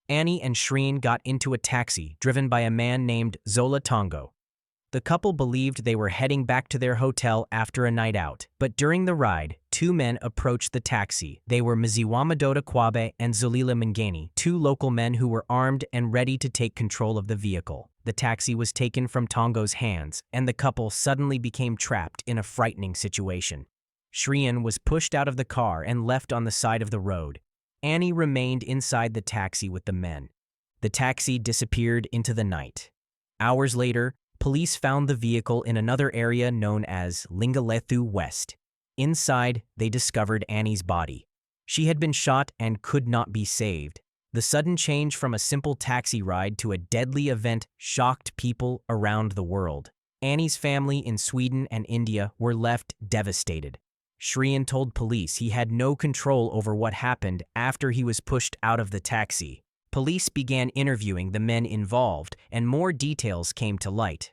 Annie and Shrien got into a taxi driven by a man named Zola Tongo. The couple believed they were heading back to their hotel after a night out, but during the ride, two men approached the taxi. They were Mziwamadoda Kwabe and Zulila Mngeni, two local men who were armed and ready to take control of the vehicle. The taxi was taken from Tongo's hands, and the couple suddenly became trapped in a frightening situation. Shrien was pushed out of the car and left on the side of the road. Annie remained inside the taxi with the men. The taxi disappeared into the night. Hours later, police found the vehicle in another area known as Lingalethu West. Inside, they discovered Annie's body. She had been shot and could not be saved. The sudden change from a simple taxi ride to a deadly event shocked people around the world. Annie's family in Sweden and India were left devastated. Shrien told police he had no control over what happened after he was pushed out of the taxi. Police began interviewing the men involved, and more details came to light.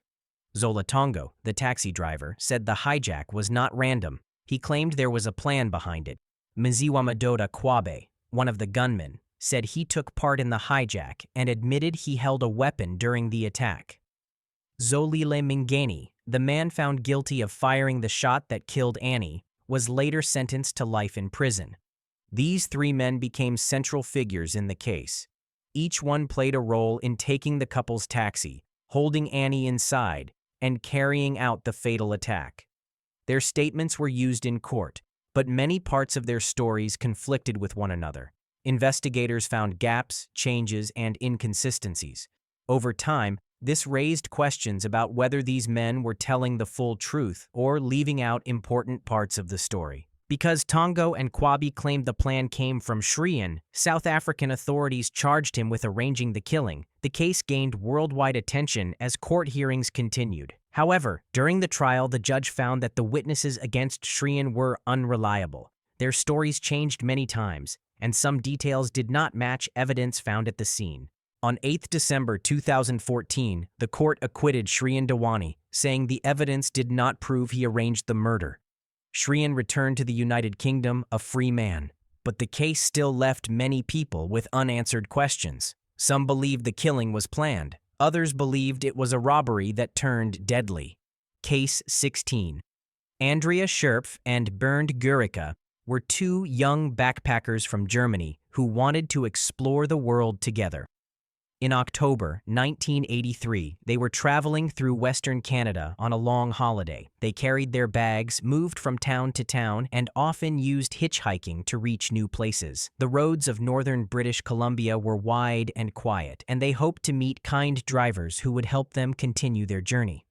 Zola Tongo, the taxi driver, said the hijack was not random. He claimed there was a plan behind it. Mziwamadoda Kwabe, one of the gunmen, said he took part in the hijack and admitted he held a weapon during the attack. Zolile Mingeni, the man found guilty of firing the shot that killed Annie, was later sentenced to life in prison. These three men became central figures in the case. Each one played a role in taking the couple's taxi, holding Annie inside, and carrying out the fatal attack. Their statements were used in court, but many parts of their stories conflicted with one another. Investigators found gaps, changes, and inconsistencies. Over time, this raised questions about whether these men were telling the full truth or leaving out important parts of the story. Because Tongo and Kwabi claimed the plan came from Shrien, South African authorities charged him with arranging the killing. The case gained worldwide attention as court hearings continued. However, during the trial, the judge found that the witnesses against Shrien were unreliable. Their stories changed many times, and some details did not match evidence found at the scene. On 8 December 2014, the court acquitted Shrien Dewani, saying the evidence did not prove he arranged the murder. Shrien returned to the United Kingdom a free man, but the case still left many people with unanswered questions. Some believed the killing was planned. Others believed it was a robbery that turned deadly. Case 16. Andrea Scherpf and Bernd Gurica were two young backpackers from Germany who wanted to explore the world together. In October 1983, they were traveling through Western Canada on a long holiday. They carried their bags, moved from town to town, and often used hitchhiking to reach new places. The roads of northern British Columbia were wide and quiet, and they hoped to meet kind drivers who would help them continue their journey.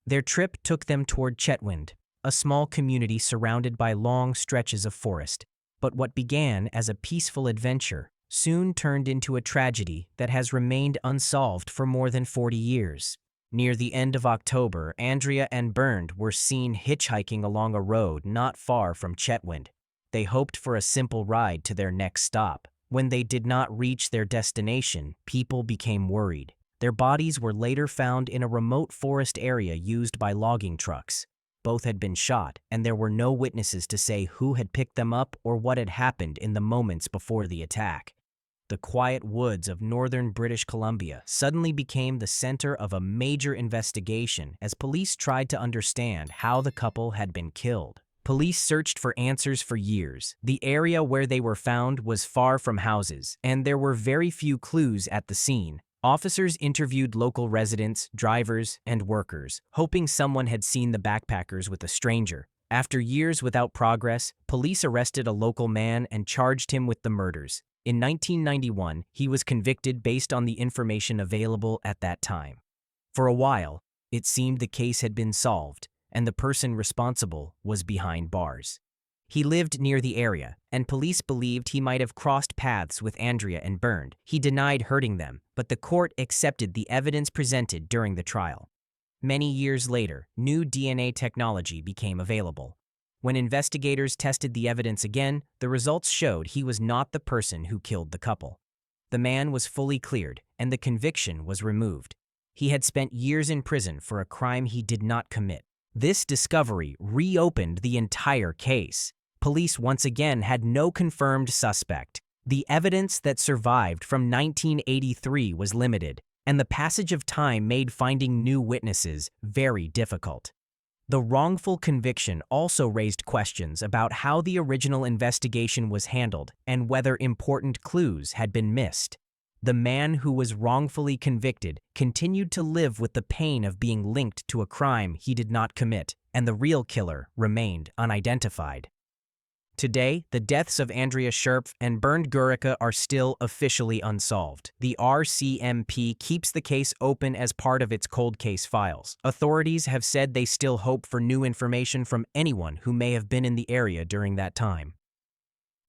Their trip took them toward Chetwynd, a small community surrounded by long stretches of forest. But what began as a peaceful adventure soon turned into a tragedy that has remained unsolved for more than 40 years. Near the end of October, Andrea and Bernd were seen hitchhiking along a road not far from Chetwynd. They hoped for a simple ride to their next stop. When they did not reach their destination, people became worried. Their bodies were later found in a remote forest area used by logging trucks. Both had been shot, and there were no witnesses to say who had picked them up or what had happened in the moments before the attack. The quiet woods of northern British Columbia suddenly became the center of a major investigation as police tried to understand how the couple had been killed. Police searched for answers for years. The area where they were found was far from houses, and there were very few clues at the scene. Officers interviewed local residents, drivers, and workers, hoping someone had seen the backpackers with a stranger. After years without progress, police arrested a local man and charged him with the murders. In 1991, he was convicted based on the information available at that time. For a while, it seemed the case had been solved, and the person responsible was behind bars. He lived near the area, and police believed he might have crossed paths with Andrea and Bernd. He denied hurting them, but the court accepted the evidence presented during the trial. Many years later, new DNA technology became available. When investigators tested the evidence again, the results showed he was not the person who killed the couple. The man was fully cleared, and the conviction was removed. He had spent years in prison for a crime he did not commit. This discovery reopened the entire case. Police once again had no confirmed suspect. The evidence that survived from 1983 was limited, and the passage of time made finding new witnesses very difficult. The wrongful conviction also raised questions about how the original investigation was handled and whether important clues had been missed. The man who was wrongfully convicted continued to live with the pain of being linked to a crime he did not commit, and the real killer remained unidentified. Today, the deaths of Andrea Scherpf and Bernd Gurica are still officially unsolved. The RCMP keeps the case open as part of its cold case files. Authorities have said they still hope for new information from anyone who may have been in the area during that time.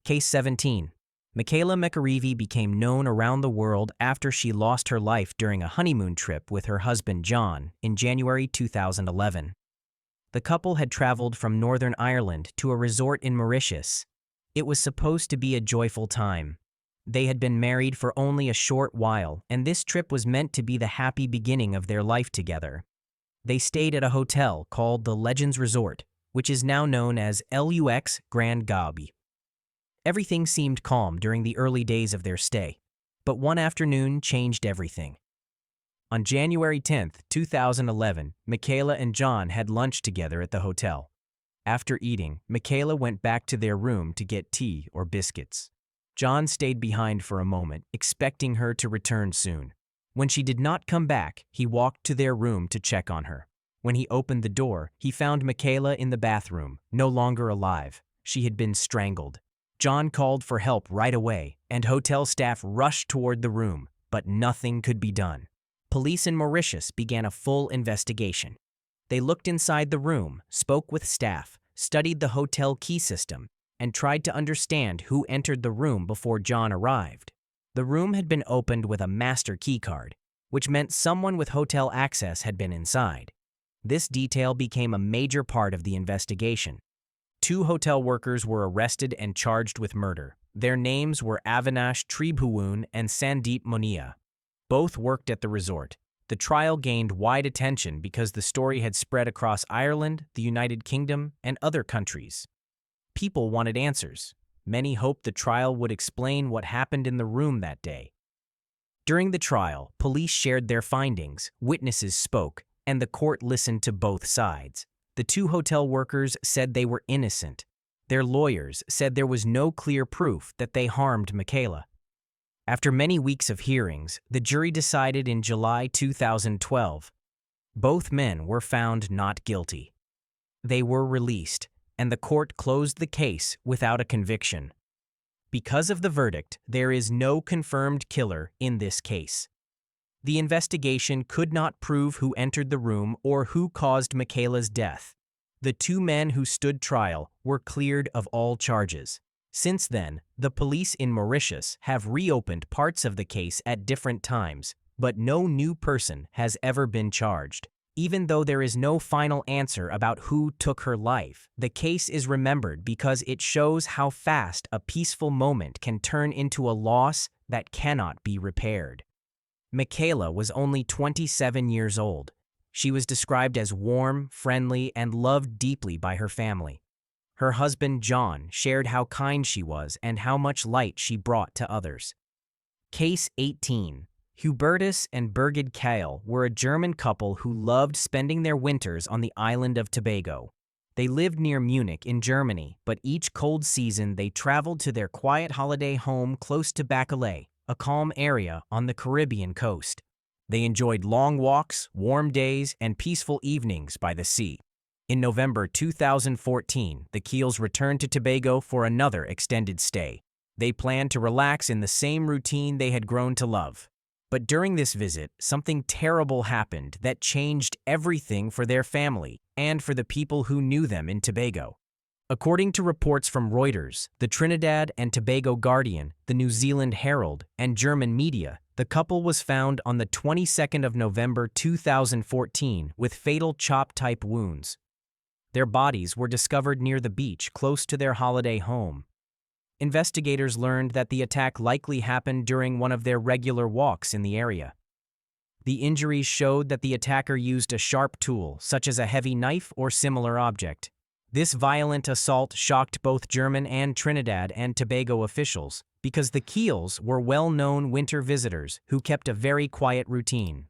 Case 17. Michaela McAreevy became known around the world after she lost her life during a honeymoon trip with her husband John in January 2011. The couple had traveled from Northern Ireland to a resort in Mauritius. It was supposed to be a joyful time. They had been married for only a short while, and this trip was meant to be the happy beginning of their life together. They stayed at a hotel called the Legends Resort, which is now known as Lux Grand Gabby. Everything seemed calm during the early days of their stay, but one afternoon changed everything. On January 10, 2011, Michaela and John had lunch together at the hotel. After eating, Michaela went back to their room to get tea or biscuits. John stayed behind for a moment, expecting her to return soon. When she did not come back, he walked to their room to check on her. When he opened the door, he found Michaela in the bathroom, no longer alive. She had been strangled. John called for help right away, and hotel staff rushed toward the room, but nothing could be done. Police in Mauritius began a full investigation. They looked inside the room, spoke with staff, studied the hotel key system, and tried to understand who entered the room before John arrived. The room had been opened with a master key card, which meant someone with hotel access had been inside. This detail became a major part of the investigation. 2 hotel workers were arrested and charged with murder. Their names were Avinash Tribhuwan and Sandeep Monia. Both worked at the resort. The trial gained wide attention because the story had spread across Ireland, the United Kingdom, and other countries. People wanted answers. Many hoped the trial would explain what happened in the room that day. During the trial, police shared their findings, witnesses spoke, and the court listened to both sides. The 2 hotel workers said they were innocent. Their lawyers said there was no clear proof that they harmed Michaela. After many weeks of hearings, the jury decided in July 2012. Both men were found not guilty. They were released, and the court closed the case without a conviction. Because of the verdict, there is no confirmed killer in this case. The investigation could not prove who entered the room or who caused Michaela's death. The 2 men who stood trial were cleared of all charges. Since then, the police in Mauritius have reopened parts of the case at different times, but no new person has ever been charged. Even though there is no final answer about who took her life, the case is remembered because it shows how fast a peaceful moment can turn into a loss that cannot be repaired. Michaela was only 27 years old. She was described as warm, friendly, and loved deeply by her family. Her husband, John, shared how kind she was and how much light she brought to others. Case 18. Hubertus and Birgit Kael were a German couple who loved spending their winters on the island of Tobago. They lived near Munich in Germany, but each cold season they traveled to their quiet holiday home close to Bacalais, a calm area on the Caribbean coast. They enjoyed long walks, warm days, and peaceful evenings by the sea. In November 2014, the Keels returned to Tobago for another extended stay. They planned to relax in the same routine they had grown to love. But during this visit, something terrible happened that changed everything for their family and for the people who knew them in Tobago. According to reports from Reuters, the Trinidad and Tobago Guardian, the New Zealand Herald, and German media, the couple was found on the 22nd of November 2014 with fatal chop-type wounds. Their bodies were discovered near the beach close to their holiday home. Investigators learned that the attack likely happened during one of their regular walks in the area. The injuries showed that the attacker used a sharp tool, such as a heavy knife or similar object. This violent assault shocked both German and Trinidad and Tobago officials because the Keels were well-known winter visitors who kept a very quiet routine.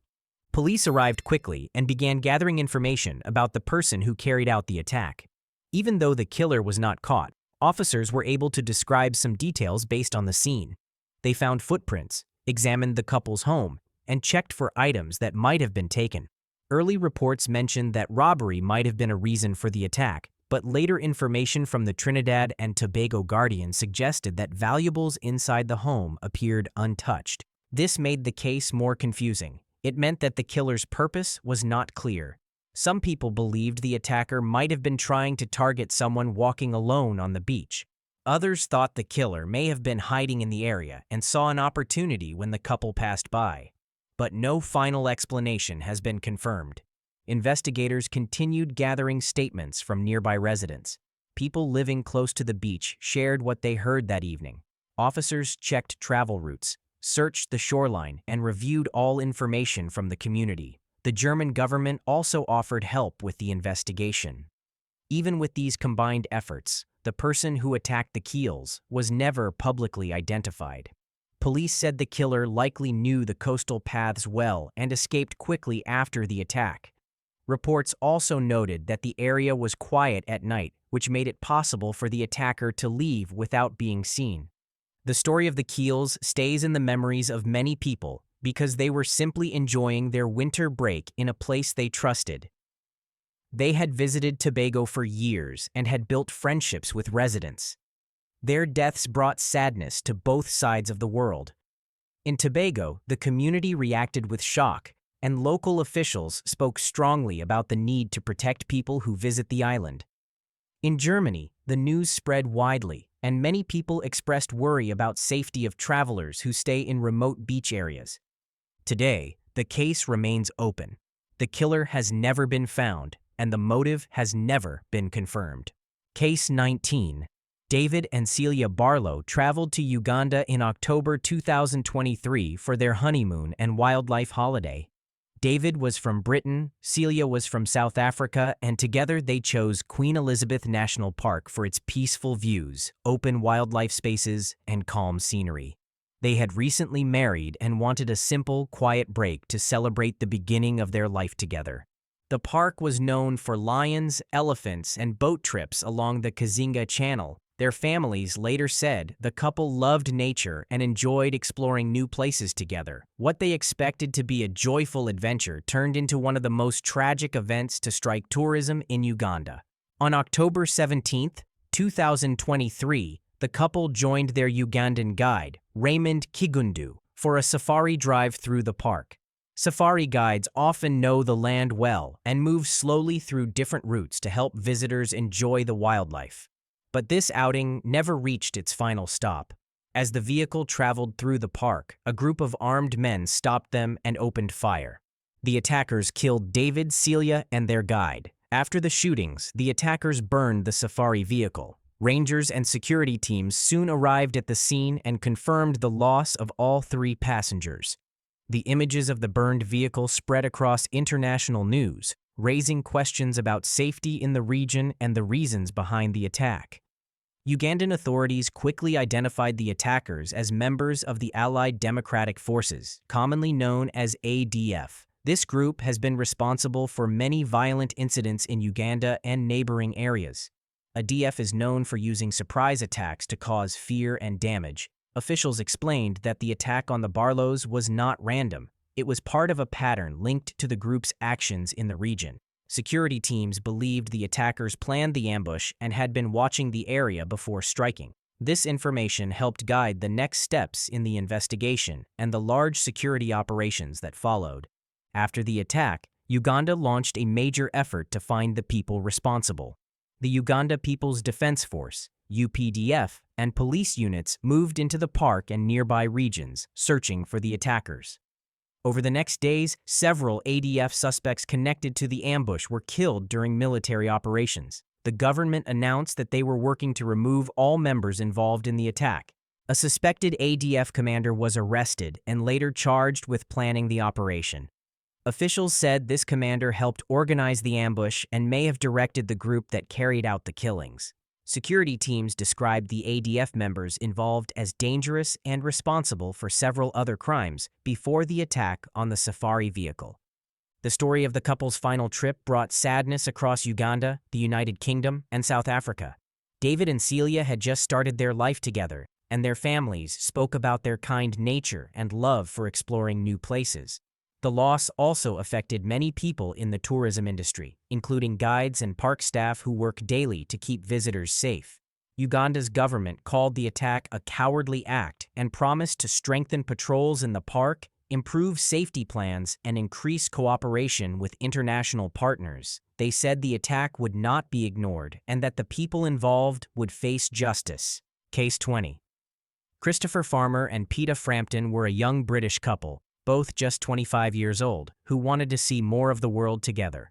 Police arrived quickly and began gathering information about the person who carried out the attack. Even though the killer was not caught, officers were able to describe some details based on the scene. They found footprints, examined the couple's home, and checked for items that might have been taken. Early reports mentioned that robbery might have been a reason for the attack, but later information from the Trinidad and Tobago Guardian suggested that valuables inside the home appeared untouched. This made the case more confusing. It meant that the killer's purpose was not clear. Some people believed the attacker might have been trying to target someone walking alone on the beach. Others thought the killer may have been hiding in the area and saw an opportunity when the couple passed by. But no final explanation has been confirmed. Investigators continued gathering statements from nearby residents. People living close to the beach shared what they heard that evening. Officers checked travel routes, searched the shoreline, and reviewed all information from the community. The German government also offered help with the investigation. Even with these combined efforts, the person who attacked the keels was never publicly identified. Police said the killer likely knew the coastal paths well and escaped quickly after the attack. Reports also noted that the area was quiet at night, which made it possible for the attacker to leave without being seen. The story of the keels stays in the memories of many people because they were simply enjoying their winter break in a place they trusted. They had visited Tobago for years and had built friendships with residents. Their deaths brought sadness to both sides of the world. In Tobago, the community reacted with shock, and local officials spoke strongly about the need to protect people who visit the island. In Germany, the news spread widely, and many people expressed worry about safety of travelers who stay in remote beach areas. Today, the case remains open. The killer has never been found, and the motive has never been confirmed. Case 19. David and Celia Barlow traveled to Uganda in October 2023 for their honeymoon and wildlife holiday. David was from Britain, Celia was from South Africa, and together they chose Queen Elizabeth National Park for its peaceful views, open wildlife spaces, and calm scenery. They had recently married and wanted a simple, quiet break to celebrate the beginning of their life together. The park was known for lions, elephants, and boat trips along the Kazinga Channel. Their families later said the couple loved nature and enjoyed exploring new places together. What they expected to be a joyful adventure turned into one of the most tragic events to strike tourism in Uganda. On October 17, 2023, the couple joined their Ugandan guide, Raymond Kigundu, for a safari drive through the park. Safari guides often know the land well and move slowly through different routes to help visitors enjoy the wildlife. But this outing never reached its final stop. As the vehicle traveled through the park, a group of armed men stopped them and opened fire. The attackers killed David, Celia, and their guide. After the shootings, the attackers burned the safari vehicle. Rangers and security teams soon arrived at the scene and confirmed the loss of all 3 passengers. The images of the burned vehicle spread across international news, raising questions about safety in the region and the reasons behind the attack. Ugandan authorities quickly identified the attackers as members of the Allied Democratic Forces, commonly known as ADF. This group has been responsible for many violent incidents in Uganda and neighboring areas. ADF is known for using surprise attacks to cause fear and damage. Officials explained that the attack on the Barlows was not random. It was part of a pattern linked to the group's actions in the region. Security teams believed the attackers planned the ambush and had been watching the area before striking. This information helped guide the next steps in the investigation and the large security operations that followed. After the attack, Uganda launched a major effort to find the people responsible. The Uganda People's Defense Force, UPDF, and police units moved into the park and nearby regions, searching for the attackers. Over the next days, several ADF suspects connected to the ambush were killed during military operations. The government announced that they were working to remove all members involved in the attack. A suspected ADF commander was arrested and later charged with planning the operation. Officials said this commander helped organize the ambush and may have directed the group that carried out the killings. Security teams described the ADF members involved as dangerous and responsible for several other crimes before the attack on the safari vehicle. The story of the couple's final trip brought sadness across Uganda, the United Kingdom, and South Africa. David and Celia had just started their life together, and their families spoke about their kind nature and love for exploring new places. The loss also affected many people in the tourism industry, including guides and park staff who work daily to keep visitors safe. Uganda's government called the attack a cowardly act and promised to strengthen patrols in the park, improve safety plans, and increase cooperation with international partners. They said the attack would not be ignored and that the people involved would face justice. Case 20. Christopher Farmer and Peta Frampton were a young British couple, both just 25 years old, who wanted to see more of the world together.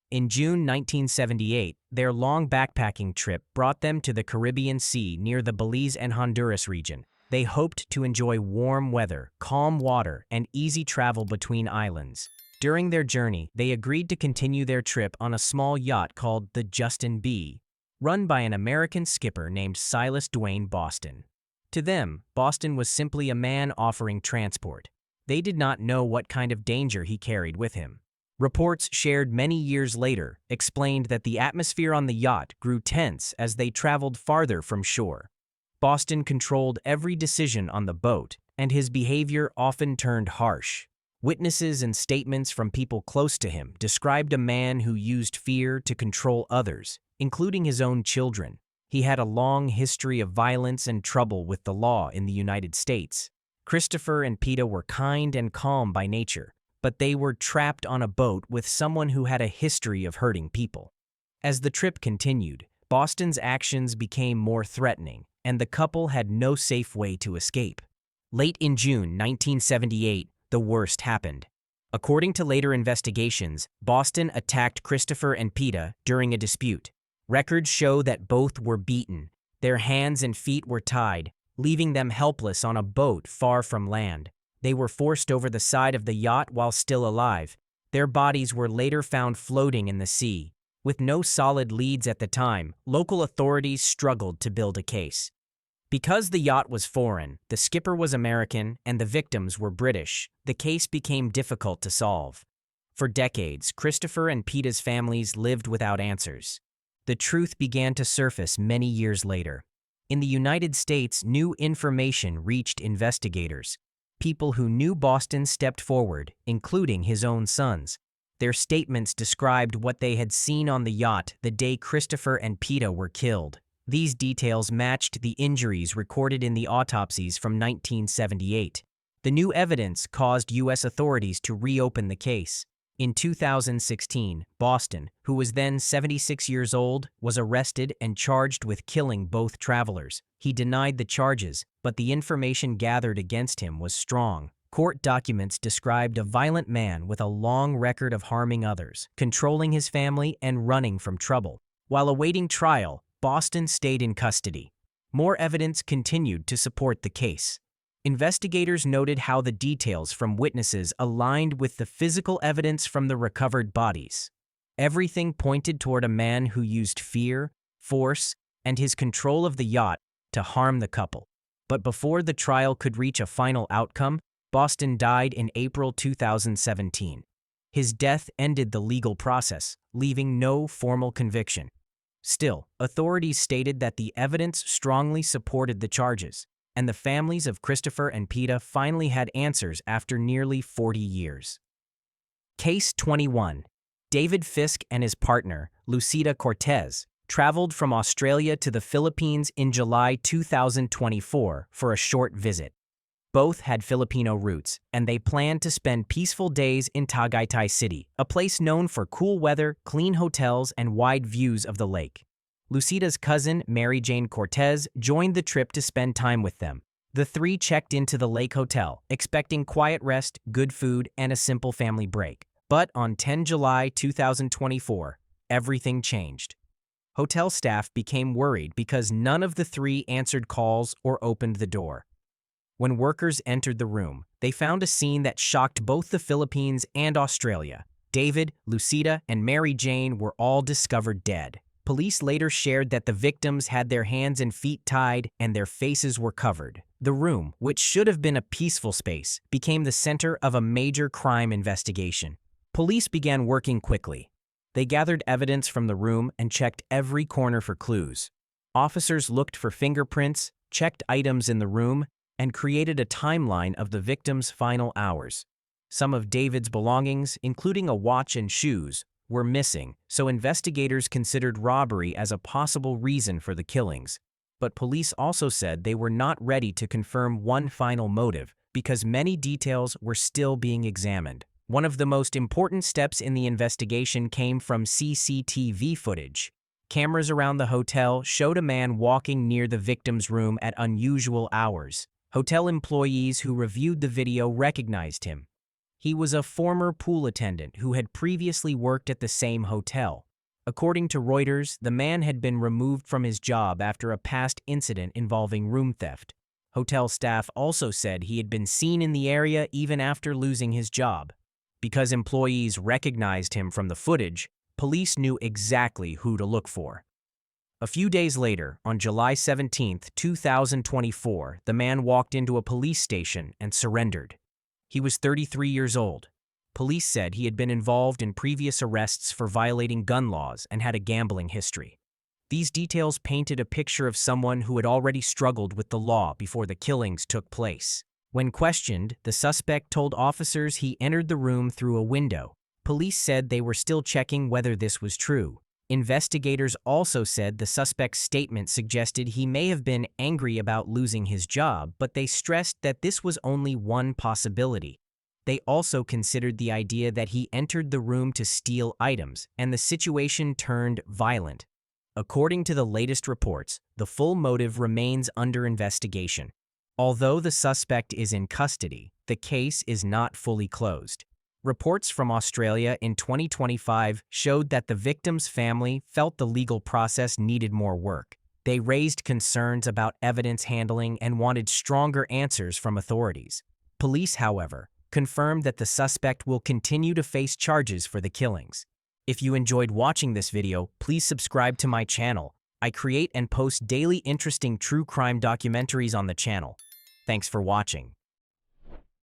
In June 1978, their long backpacking trip brought them to the Caribbean Sea near the Belize and Honduras region. They hoped to enjoy warm weather, calm water, and easy travel between islands. During their journey, they agreed to continue their trip on a small yacht called the Justin B, run by an American skipper named Silas Dwayne Boston. To them, Boston was simply a man offering transport. They did not know what kind of danger he carried with him. Reports shared many years later explained that the atmosphere on the yacht grew tense as they traveled farther from shore. Boston controlled every decision on the boat, and his behavior often turned harsh. Witnesses and statements from people close to him described a man who used fear to control others, including his own children. He had a long history of violence and trouble with the law in the United States. Christopher and Peta were kind and calm by nature, but they were trapped on a boat with someone who had a history of hurting people. As the trip continued, Boston's actions became more threatening, and the couple had no safe way to escape. Late in June 1978, the worst happened. According to later investigations, Boston attacked Christopher and Peta during a dispute. Records show that both were beaten. Their hands and feet were tied, leaving them helpless on a boat far from land. They were forced over the side of the yacht while still alive. Their bodies were later found floating in the sea. With no solid leads at the time, local authorities struggled to build a case. Because the yacht was foreign, the skipper was American, and the victims were British, the case became difficult to solve. For decades, Christopher and Peta's families lived without answers. The truth began to surface many years later. In the United States, new information reached investigators. People who knew Boston stepped forward, including his own sons. Their statements described what they had seen on the yacht the day Christopher and Peta were killed. These details matched the injuries recorded in the autopsies from 1978. The new evidence caused U.S. authorities to reopen the case. In 2016, Boston, who was then 76 years old, was arrested and charged with killing both travelers. He denied the charges, but the information gathered against him was strong. Court documents described a violent man with a long record of harming others, controlling his family, and running from trouble. While awaiting trial, Boston stayed in custody. More evidence continued to support the case. Investigators noted how the details from witnesses aligned with the physical evidence from the recovered bodies. Everything pointed toward a man who used fear, force, and his control of the yacht to harm the couple. But before the trial could reach a final outcome, Boston died in April 2017. His death ended the legal process, leaving no formal conviction. Still, authorities stated that the evidence strongly supported the charges, and the families of Christopher and Peta finally had answers after nearly 40 years. Case 21. David Fisk and his partner, Lucida Cortez, traveled from Australia to the Philippines in July 2024 for a short visit. Both had Filipino roots, and they planned to spend peaceful days in Tagaytay City, a place known for cool weather, clean hotels, and wide views of the lake. Lucida's cousin, Mary Jane Cortez, joined the trip to spend time with them. The three checked into the lake hotel, expecting quiet rest, good food, and a simple family break. But on 10 July 2024, everything changed. Hotel staff became worried because none of the three answered calls or opened the door. When workers entered the room, they found a scene that shocked both the Philippines and Australia. David, Lucida, and Mary Jane were all discovered dead. Police later shared that the victims had their hands and feet tied and their faces were covered. The room, which should have been a peaceful space, became the center of a major crime investigation. Police began working quickly. They gathered evidence from the room and checked every corner for clues. Officers looked for fingerprints, checked items in the room, and created a timeline of the victims' final hours. Some of David's belongings, including a watch and shoes, were missing, so investigators considered robbery as a possible reason for the killings. But police also said they were not ready to confirm one final motive because many details were still being examined. One of the most important steps in the investigation came from CCTV footage. Cameras around the hotel showed a man walking near the victim's room at unusual hours. Hotel employees who reviewed the video recognized him. He was a former pool attendant who had previously worked at the same hotel. According to Reuters, the man had been removed from his job after a past incident involving room theft. Hotel staff also said he had been seen in the area even after losing his job. Because employees recognized him from the footage, police knew exactly who to look for. A few days later, on July 17, 2024, the man walked into a police station and surrendered. He was 33 years old. Police said he had been involved in previous arrests for violating gun laws and had a gambling history. These details painted a picture of someone who had already struggled with the law before the killings took place. When questioned, the suspect told officers he entered the room through a window. Police said they were still checking whether this was true. Investigators also said the suspect's statement suggested he may have been angry about losing his job, but they stressed that this was only one possibility. They also considered the idea that he entered the room to steal items, and the situation turned violent. According to the latest reports, the full motive remains under investigation. Although the suspect is in custody, the case is not fully closed. Reports from Australia in 2025 showed that the victim's family felt the legal process needed more work. They raised concerns about evidence handling and wanted stronger answers from authorities. Police, however, confirmed that the suspect will continue to face charges for the killings. If you enjoyed watching this video, please subscribe to my channel. I create and post daily interesting true crime documentaries on the channel. Thanks for watching.